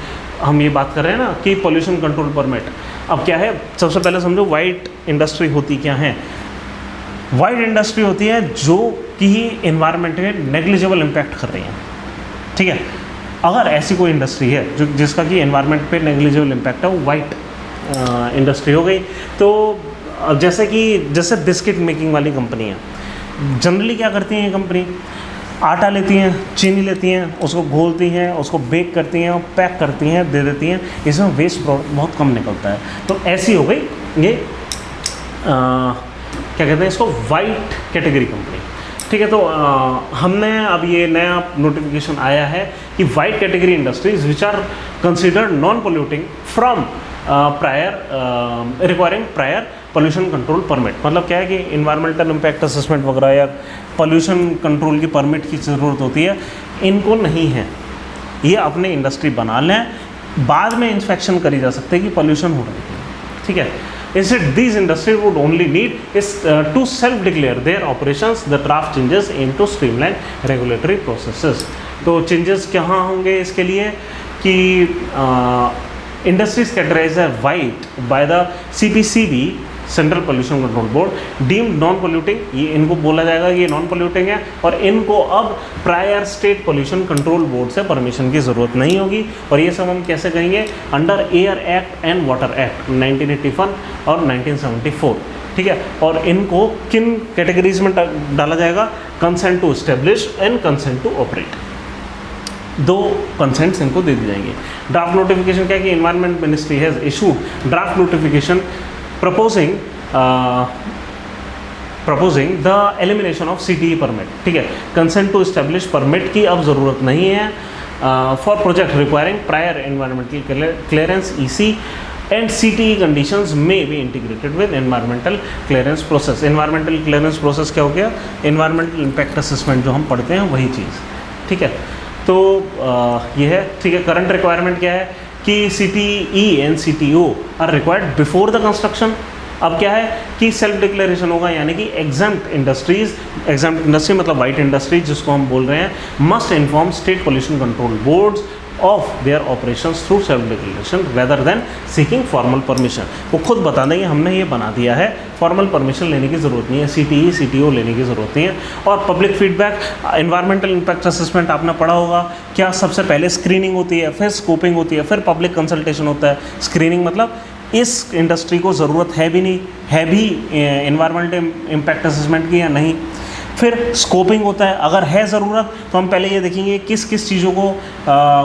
हम ये बात कर रहे हैं ना कि पॉल्यूशन कंट्रोल परमिट। अब क्या है, सबसे पहले समझो वाइड इंडस्ट्री होती क्या है। वाइड इंडस्ट्री होती है जो कि एनवायरमेंट में नेग्लिजिबल इम्पैक्ट कर रही है। ठीक है, अगर ऐसी कोई इंडस्ट्री है जो जिसका कि एनवायरनमेंट पे नेग्लिजिबल इम्पैक्ट है, वो वाइट इंडस्ट्री हो गई। तो अब जैसे बिस्किट मेकिंग वाली कंपनी है, जनरली क्या करती हैं ये कंपनी, आटा लेती हैं, चीनी लेती हैं, उसको घोलती हैं, उसको बेक करती हैं और पैक करती हैं, दे देती हैं, इसमें वेस्ट प्रोडक्ट बहुत कम निकलता है। तो ऐसी हो गई ये क्या कहते हैं इसको, वाइट कैटेगरी कंपनी। ठीक है, तो हमने अब ये नया नोटिफिकेशन आया है कि white category industries which are considered non polluting from requiring prior pollution control permit. मतलब क्या है कि इन्वायरमेंटल इम्पैक्ट असेसमेंट वगैरह या पोल्यूशन कंट्रोल की परमिट की ज़रूरत होती है, इनको नहीं है। ये अपने इंडस्ट्री बना लें, बाद में इंस्पेक्शन करी जा सकती है कि पोल्यूशन हो रही है। ठीक है, instead these industries would only need is to self declare their operations. The draft changes aim to streamline regulatory processes. तो changes कहाँ होंगे इसके लिए कि industries categorized as white by the CPCB central pollution control board deemed non polluting, ये इनको बोला जाएगा कि ये नॉन पोल्यूटिंग है और इनको अब prior state pollution control board से परमिशन की ज़रूरत नहीं होगी। और ये सब हम कैसे करेंगे, under air act and water act 1981 और 1974। ठीक है, और इनको किन कैटेगरीज में डाला जाएगा, consent to establish and consent to operate, दो कंसेंट्स इनको दे दी जाएंगे। ड्राफ्ट नोटिफिकेशन क्या है कि environment ministry has issued draft notification proposing the elimination of CTE permit। ठीक है, consent to establish permit की अब ज़रूरत नहीं है for project requiring prior environmental clearance EC and CTE conditions may be integrated with environmental clearance process। environmental clearance process क्या हो गया, environmental impact assessment जो हम पढ़ते हैं वही चीज़। ठीक है, तो ये है। ठीक है, करंट रिक्वायरमेंट क्या है कि CTE and CTO are required before the construction. अब क्या है कि सेल्फ डिक्लेरेशन होगा, यानी कि एग्जाम्प्ट इंडस्ट्री मतलब वाइट इंडस्ट्री जिसको हम बोल रहे हैं, must inform state pollution control boards of their operations through self declaration rather than seeking formal permission. वो खुद बता देंगे हमने ये बना दिया है, फॉर्मल परमिशन लेने की ज़रूरत नहीं है, CTE CTO लेने की ज़रूरत नहीं है। और public feedback, environmental impact assessment आपने पढ़ा होगा, क्या सबसे पहले स्क्रीनिंग होती है, फिर स्कोपिंग होती है, फिर पब्लिक कंसल्टेशन होता है। स्क्रीनिंग मतलब इस इंडस्ट्री को ज़रूरत है भी एनवायरमेंटल इम्पैक्ट असेसमेंट की या नहीं। फिर स्कोपिंग होता है, अगर है ज़रूरत तो हम पहले ये देखेंगे किस किस चीज़ों को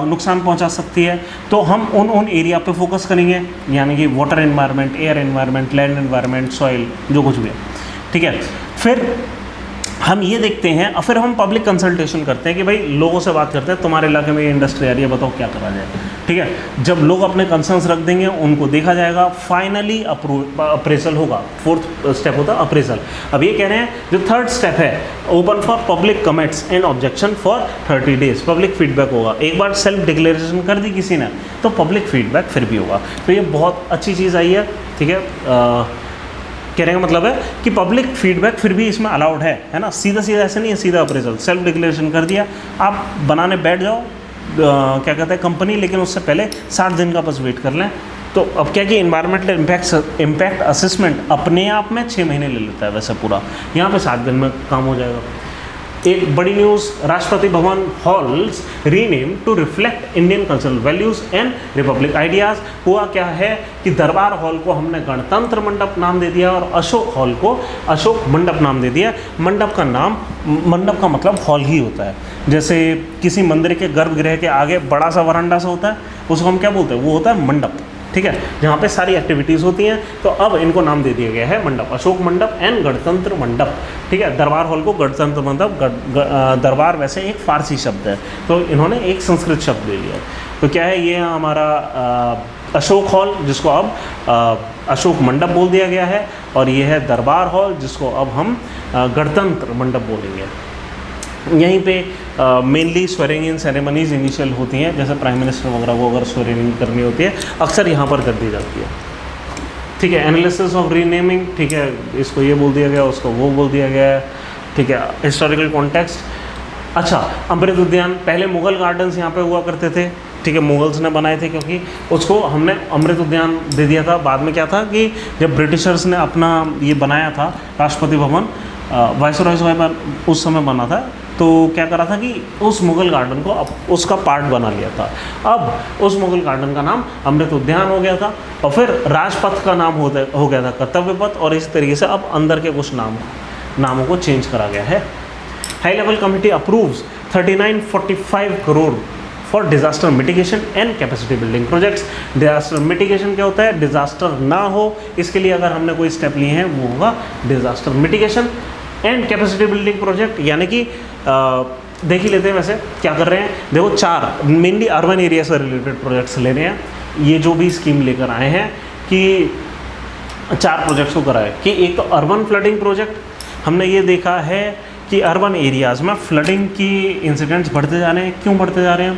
नुकसान पहुंचा सकती है, तो हम उन एरिया पे फोकस करेंगे, यानी कि water environment, air environment, land environment, soil, जो कुछ भी है। ठीक है, फिर हम ये देखते हैं और फिर हम पब्लिक कंसल्टेशन करते हैं कि भाई लोगों से बात करते हैं, तुम्हारे इलाके में ये इंडस्ट्री आ रही है, बताओ क्या करा जाए। ठीक है, जब लोग अपने कंसर्न्स रख देंगे, उनको देखा जाएगा, फाइनली अप्रेजल होगा। फोर्थ स्टेप होता है अप्रेजल। अब ये कह रहे हैं जो थर्ड स्टेप है, open for public comments and objection for 30 days. Public feedback होगा, एक बार सेल्फ डिक्लेरेशन कर दी किसी ने तो पब्लिक फीडबैक फिर भी होगा। तो ये बहुत अच्छी चीज़ आई है। ठीक है, कहने का मतलब है कि पब्लिक फीडबैक फिर भी इसमें अलाउड है ना, सीधा ऐसे नहीं है, सीधा अप्रेजल। सेल्फ डिक्लेरेशन कर दिया, आप बनाने बैठ जाओ, क्या कहते हैं कंपनी, लेकिन उससे पहले 60 दिन का बस वेट कर लें। तो अब क्या कि इन्वायरमेंटल इम्पैक्ट असेसमेंट अपने आप में 6 महीने ले लेता है वैसे पूरा, यहाँ पे 7 दिन में काम हो जाएगा। एक बड़ी news, Rashtrapati Bhavan halls rename to reflect Indian cultural values and republic ideas. हुआ क्या है कि दरबार हॉल को हमने गणतंत्र मंडप नाम दे दिया और अशोक हॉल को अशोक मंडप नाम दे दिया। मंडप का मतलब हॉल ही होता है। जैसे किसी मंदिर के गर्भगृह के आगे बड़ा सा वरांडा सा होता है, उसको हम क्या बोलते हैं, वो होता है मंडप। ठीक है, जहाँ पे सारी एक्टिविटीज़ होती हैं। तो अब इनको नाम दे दिया गया है मंडप, अशोक मंडप एंड गणतंत्र मंडप। ठीक है, दरबार हॉल को गणतंत्र मंडप, दरबार वैसे एक फारसी शब्द है, तो इन्होंने एक संस्कृत शब्द ले लिया। तो क्या है, ये हमारा अशोक हॉल जिसको अब अशोक मंडप बोल दिया गया है, और ये है दरबार हॉल जिसको अब हम गणतंत्र मंडप बोलेंगे। यहीं पे मेनली स्वेरिंग सेरेमनीज इनिशियल होती हैं, जैसे प्राइम मिनिस्टर वगैरह को अगर स्वेरिंग करनी होती है अक्सर यहाँ पर कर दी जाती है। ठीक है, एनालिसिस ऑफ रीनेमिंग, ठीक है, इसको ये बोल दिया गया, उसको वो बोल दिया गया है। ठीक है, हिस्टोरिकल कॉन्टेक्स्ट। अच्छा, अमृत उद्यान, पहले मुगल गार्डन्स यहाँ पे हुआ करते थे। ठीक है, मुगल्स ने बनाए थे, क्योंकि उसको हमने अमृत उद्यान दे दिया था। बाद में क्या था कि जब ब्रिटिशर्स ने अपना ये बनाया था राष्ट्रपति भवन, वायसरॉय उस समय बना था, तो क्या करा था कि उस मुगल गार्डन को उसका पार्ट बना लिया था। अब उस मुगल गार्डन का नाम अमृत उद्यान हो गया था, और फिर राजपथ का नाम हो गया था कर्तव्य पथ, और इस तरीके से अब अंदर के कुछ नामों को चेंज करा गया है। High level committee approves 3945 crore for disaster mitigation and capacity building projects. Disaster mitigation क्या होता है? डिजास्टर ना हो इसके लिए अगर हमने कोई स्टेप लिए हैं वो होगा disaster mitigation and capacity building project. यानी कि देख ही लेते हैं वैसे क्या कर रहे हैं। देखो 4 मेनली अर्बन एरिया से रिलेटेड प्रोजेक्ट्स ले रहे हैं। ये जो भी स्कीम लेकर आए हैं कि 4 प्रोजेक्ट्स को कराए कि एक तो अर्बन फ्लडिंग प्रोजेक्ट। हमने ये देखा है कि अर्बन एरियाज़ में फ्लडिंग की इंसिडेंट्स बढ़ते जा रहे हैं। क्यों बढ़ते जा रहे हैं?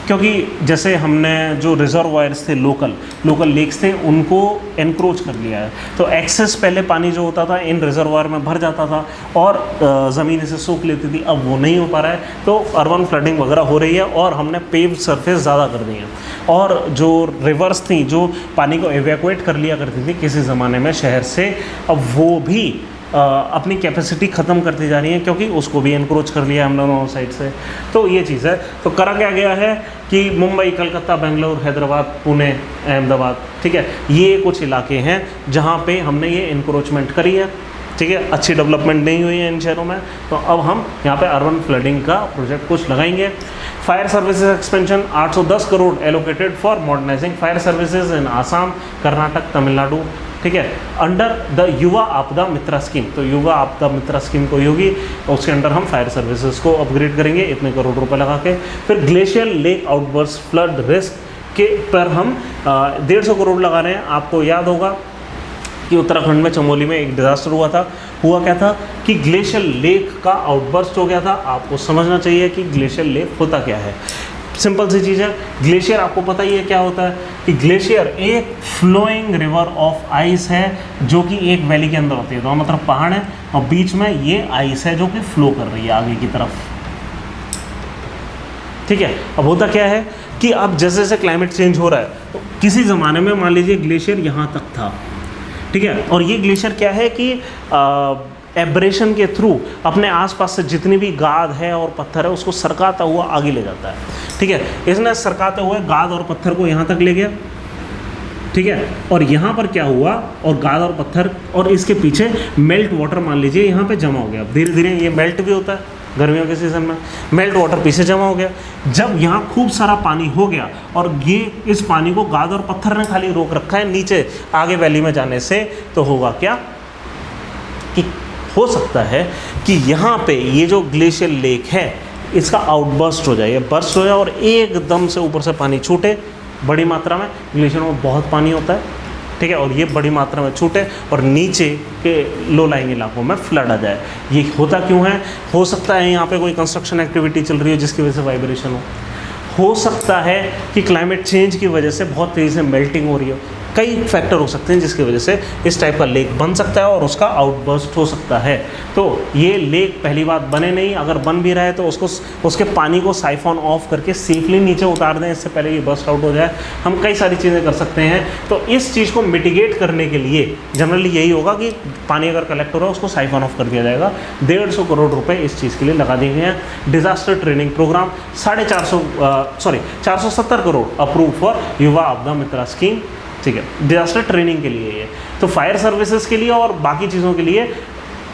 क्योंकि जैसे हमने जो रिजर्वायर्स थे लोकल लेक्स थे उनको एनक्रोच कर लिया है, तो एक्सेस पहले पानी जो होता था इन रिजर्वायर में भर जाता था और ज़मीन इसे सूख लेती थी, अब वो नहीं हो पा रहा है, तो अर्बन फ्लडिंग वगैरह हो रही है और हमने पेव्ड सरफेस ज़्यादा कर दी है। और जो रिवर्स थी जो पानी को एवैक्यूएट कर लिया करती थी किसी ज़माने में शहर से, अब वो भी अपनी कैपेसिटी ख़त्म करती जा रही है क्योंकि उसको भी एनक्रोच कर लिया हम दोनों साइड से। तो ये चीज़ है। तो करा क्या गया है कि मुंबई, कलकत्ता, बेंगलोर, हैदराबाद, पुणे, अहमदाबाद, ठीक है, ये कुछ इलाके हैं जहाँ पे हमने ये एनक्रोचमेंट करी है, ठीक है, अच्छी डेवलपमेंट नहीं हुई है इन शहरों में, तो अब हम यहाँ पे अर्बन फ्लडिंग का प्रोजेक्ट कुछ लगाएंगे। Fire services expansion 810 crore allocated for modernising fire services in Assam, Karnataka, Tamil Nadu, ठीक है, अंडर द युवा आपदा मित्रा स्कीम। तो युवा आपदा मित्रा स्कीम कोई होगी, उसके अंडर हम फायर सर्विसेज को अपग्रेड करेंगे इतने करोड़ रुपए लगा के। फिर glacier lake outburst flood risk के पर हम 150 करोड़ लगा रहे हैं। आपको याद होगा कि उत्तराखंड में चमोली में एक डिज़ास्टर हुआ क्या था कि ग्लेशियर लेक का आउटबर्स्ट हो गया था। आपको समझना चाहिए कि ग्लेशियर लेक होता क्या है। सिंपल सी चीज़ है, ग्लेशियर आपको पता ही है क्या होता है कि ग्लेशियर एक फ्लोइंग रिवर ऑफ आइस है जो कि एक वैली के अंदर होती है, दोनों तरफ पहाड़ है और बीच में ये आइस है जो कि फ्लो कर रही है आगे की तरफ, ठीक है। अब होता क्या है कि अब जैसे जैसे क्लाइमेट चेंज हो रहा है तो किसी ज़माने में मान लीजिए ग्लेशियर यहाँ तक था, ठीक है, और ये ग्लेशियर क्या है कि एब्रेशन के थ्रू अपने आसपास से जितनी भी गाद है और पत्थर है उसको सरकाता हुआ आगे ले जाता है, ठीक है। इसने सरकाते हुए गाद और पत्थर को यहाँ तक ले गया, ठीक है, और यहाँ पर क्या हुआ और गाद और पत्थर और इसके पीछे मेल्ट वाटर मान लीजिए यहाँ पे जमा हो गया। धीरे धीरे ये मेल्ट भी होता है गर्मियों के सीज़न में, मेल्ट वाटर पीछे जमा हो गया। जब यहाँ खूब सारा पानी हो गया और ये इस पानी को गाद और पत्थर ने खाली रोक रखा है नीचे आगे वैली में जाने से, तो होगा क्या कि हो सकता है कि यहाँ पे ये जो ग्लेशियर लेक है इसका आउटबर्स्ट हो जाए, बर्स्ट हो जाए और एकदम से ऊपर से पानी छूटे बड़ी मात्रा में। ग्लेशियर में बहुत पानी होता है, ठीक है, और ये बड़ी मात्रा में छूटे और नीचे के लो लाइंग इलाकों में फ्लड आ जाए। ये होता क्यों है? हो सकता है यहाँ पे कोई कंस्ट्रक्शन एक्टिविटी चल रही हो जिसकी वजह से वाइब्रेशन हो सकता है कि क्लाइमेट चेंज की वजह से बहुत तेज़ी से मेल्टिंग हो रही हो, कई फैक्टर हो सकते हैं जिसकी वजह से इस टाइप का लेक बन सकता है और उसका आउटबर्स्ट हो सकता है। तो ये लेक पहली बात बने नहीं, अगर बन भी रहा है तो उसके पानी को साइफॉन ऑफ करके सेफली नीचे उतार दें इससे पहले ये बर्स्ट आउट हो जाए। हम कई सारी चीज़ें कर सकते हैं। तो इस चीज़ को मिटिगेट करने के लिए जनरली यही होगा कि पानी अगर कलेक्ट हो रहा है उसको साइफॉन ऑफ कर दिया जाएगा। 150 करोड़ रुपये इस चीज़ के लिए लगा दिए गए हैं। Disaster training programme 470 crore approve for Yuva Aapda Mitra scheme, ठीक है, डिजास्टर ट्रेनिंग के लिए ये। तो फायर सर्विसेज के लिए और बाकी चीज़ों के लिए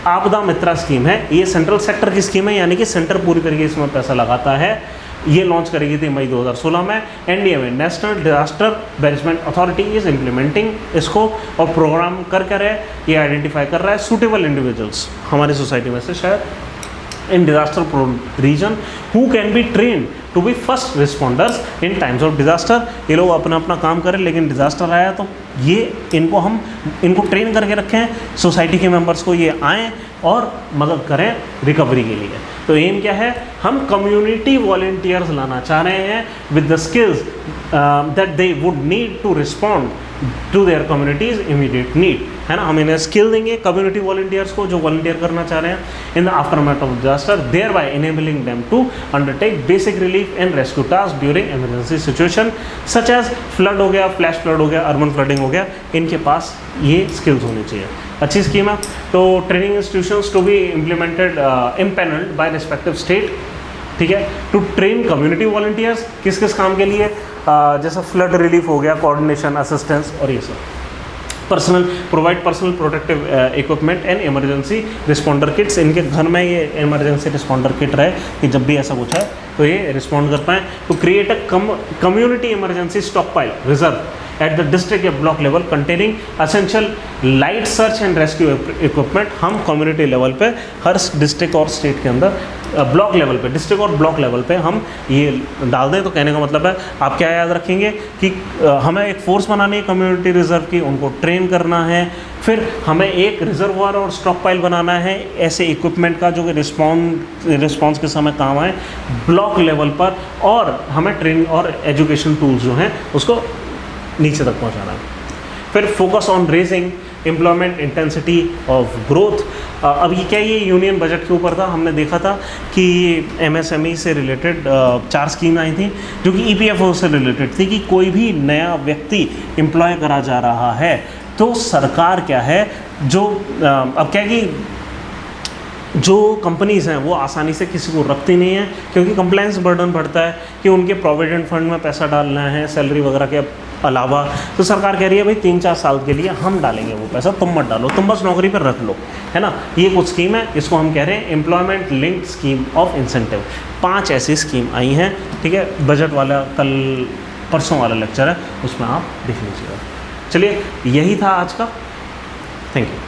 आपदा मित्रा स्कीम है। ये सेंट्रल सेक्टर की स्कीम है, यानी कि सेंटर पूरी तरीके से इसमें पैसा लगाता है। ये लॉन्च करेगी थी मई 2016 में। एनडीए में national disaster management authority is implementing इसको और प्रोग्राम कर है ये आइडेंटिफाई कर रहा है सूटेबल इंडिविजुअल्स हमारी सोसाइटी में से शायद in disaster prone region who can be trained to be first responders in times of disaster। ये लोग अपना अपना काम करें, लेकिन डिज़ास्टर आया तो ये इनको ट्रेन करके रखें सोसाइटी के मेंबर्स को, ये आएँ और मदद करें रिकवरी के लिए। तो एम क्या है, हम कम्युनिटी वॉलेंटियर्स लाना चाह रहे हैं with the skills that they would need to respond to their communities immediate need, है ना। हम इन्हें स्किल देंगे कम्युनिटी वॉलेंटियर्स को जो वॉलेंटियर करना चाह रहे हैं in the aftermath of disaster, thereby enabling them to undertake basic relief and rescue task during emergency situation such as flood हो गया, फ्लैश फ्लड हो गया, अर्बन फ्लडिंग हो गया। इनके पास ये स्किल्स होनी चाहिए। अच्छी स्कीम है। तो training institutions to be implemented empanelled by respective state, ठीक है, टू ट्रेन कम्युनिटी वॉलंटियर्स, किस किस काम के लिए, जैसा फ्लड रिलीफ हो गया, कोऑर्डिनेशन, असिस्टेंस और ये सब। Provide personal protective equipment and emergency responder kits, इनके घर में ये इमरजेंसी रिस्पॉन्डर किट रहे कि जब भी ऐसा कुछ है तो ये रिस्पॉन्ड कर पाएँ। To create a community emergency stock pile reserve at the district या block level containing essential light search and rescue equipment. हम कम्युनिटी लेवल पे हर डिस्ट्रिक्ट और स्टेट के अंदर, ब्लॉक लेवल पे, डिस्ट्रिक्ट और ब्लॉक लेवल पे हम ये डाल दें। तो कहने का मतलब है आप क्या याद रखेंगे कि हमें एक फोर्स बनानी है कम्युनिटी रिजर्व की, उनको ट्रेन करना है, फिर हमें एक रिजर्वायर और स्टॉक पाइल बनाना है ऐसे इक्विपमेंट का जो कि रिस्पॉन्स के समय काम आए ब्लॉक लेवल पर, और हमें ट्रेनिंग और एजुकेशन टूल्स जो हैं उसको नीचे तक पहुंचाना है। फिर focus on raising employment intensity of growth. अब ये क्या, ये यूनियन बजट के ऊपर था, हमने देखा था कि एमएसएमई से रिलेटेड 4 स्कीम आई थी जो कि ईपीएफओ से रिलेटेड थी कि कोई भी नया व्यक्ति एम्प्लॉय करा जा रहा है तो सरकार क्या है जो अब क्या कि जो कंपनीज़ हैं वो आसानी से किसी को रखती नहीं है, क्योंकि कंप्लायंस बर्डन बढ़ता है कि उनके प्रोविडेंट फंड में पैसा डालना है सैलरी वगैरह के अलावा। तो सरकार कह रही है भाई 3-4 साल के लिए हम डालेंगे वो पैसा, तुम मत डालो, तुम बस नौकरी पर रख लो, है ना। ये कुछ स्कीम है, इसको हम कह रहे हैं employment linked scheme of incentive. 5 ऐसी स्कीम आई हैं, ठीक है। बजट वाला कल परसों वाला लेक्चर है, उसमें आप देख लीजिएगा। चलिए, यही था आज का। Thank you.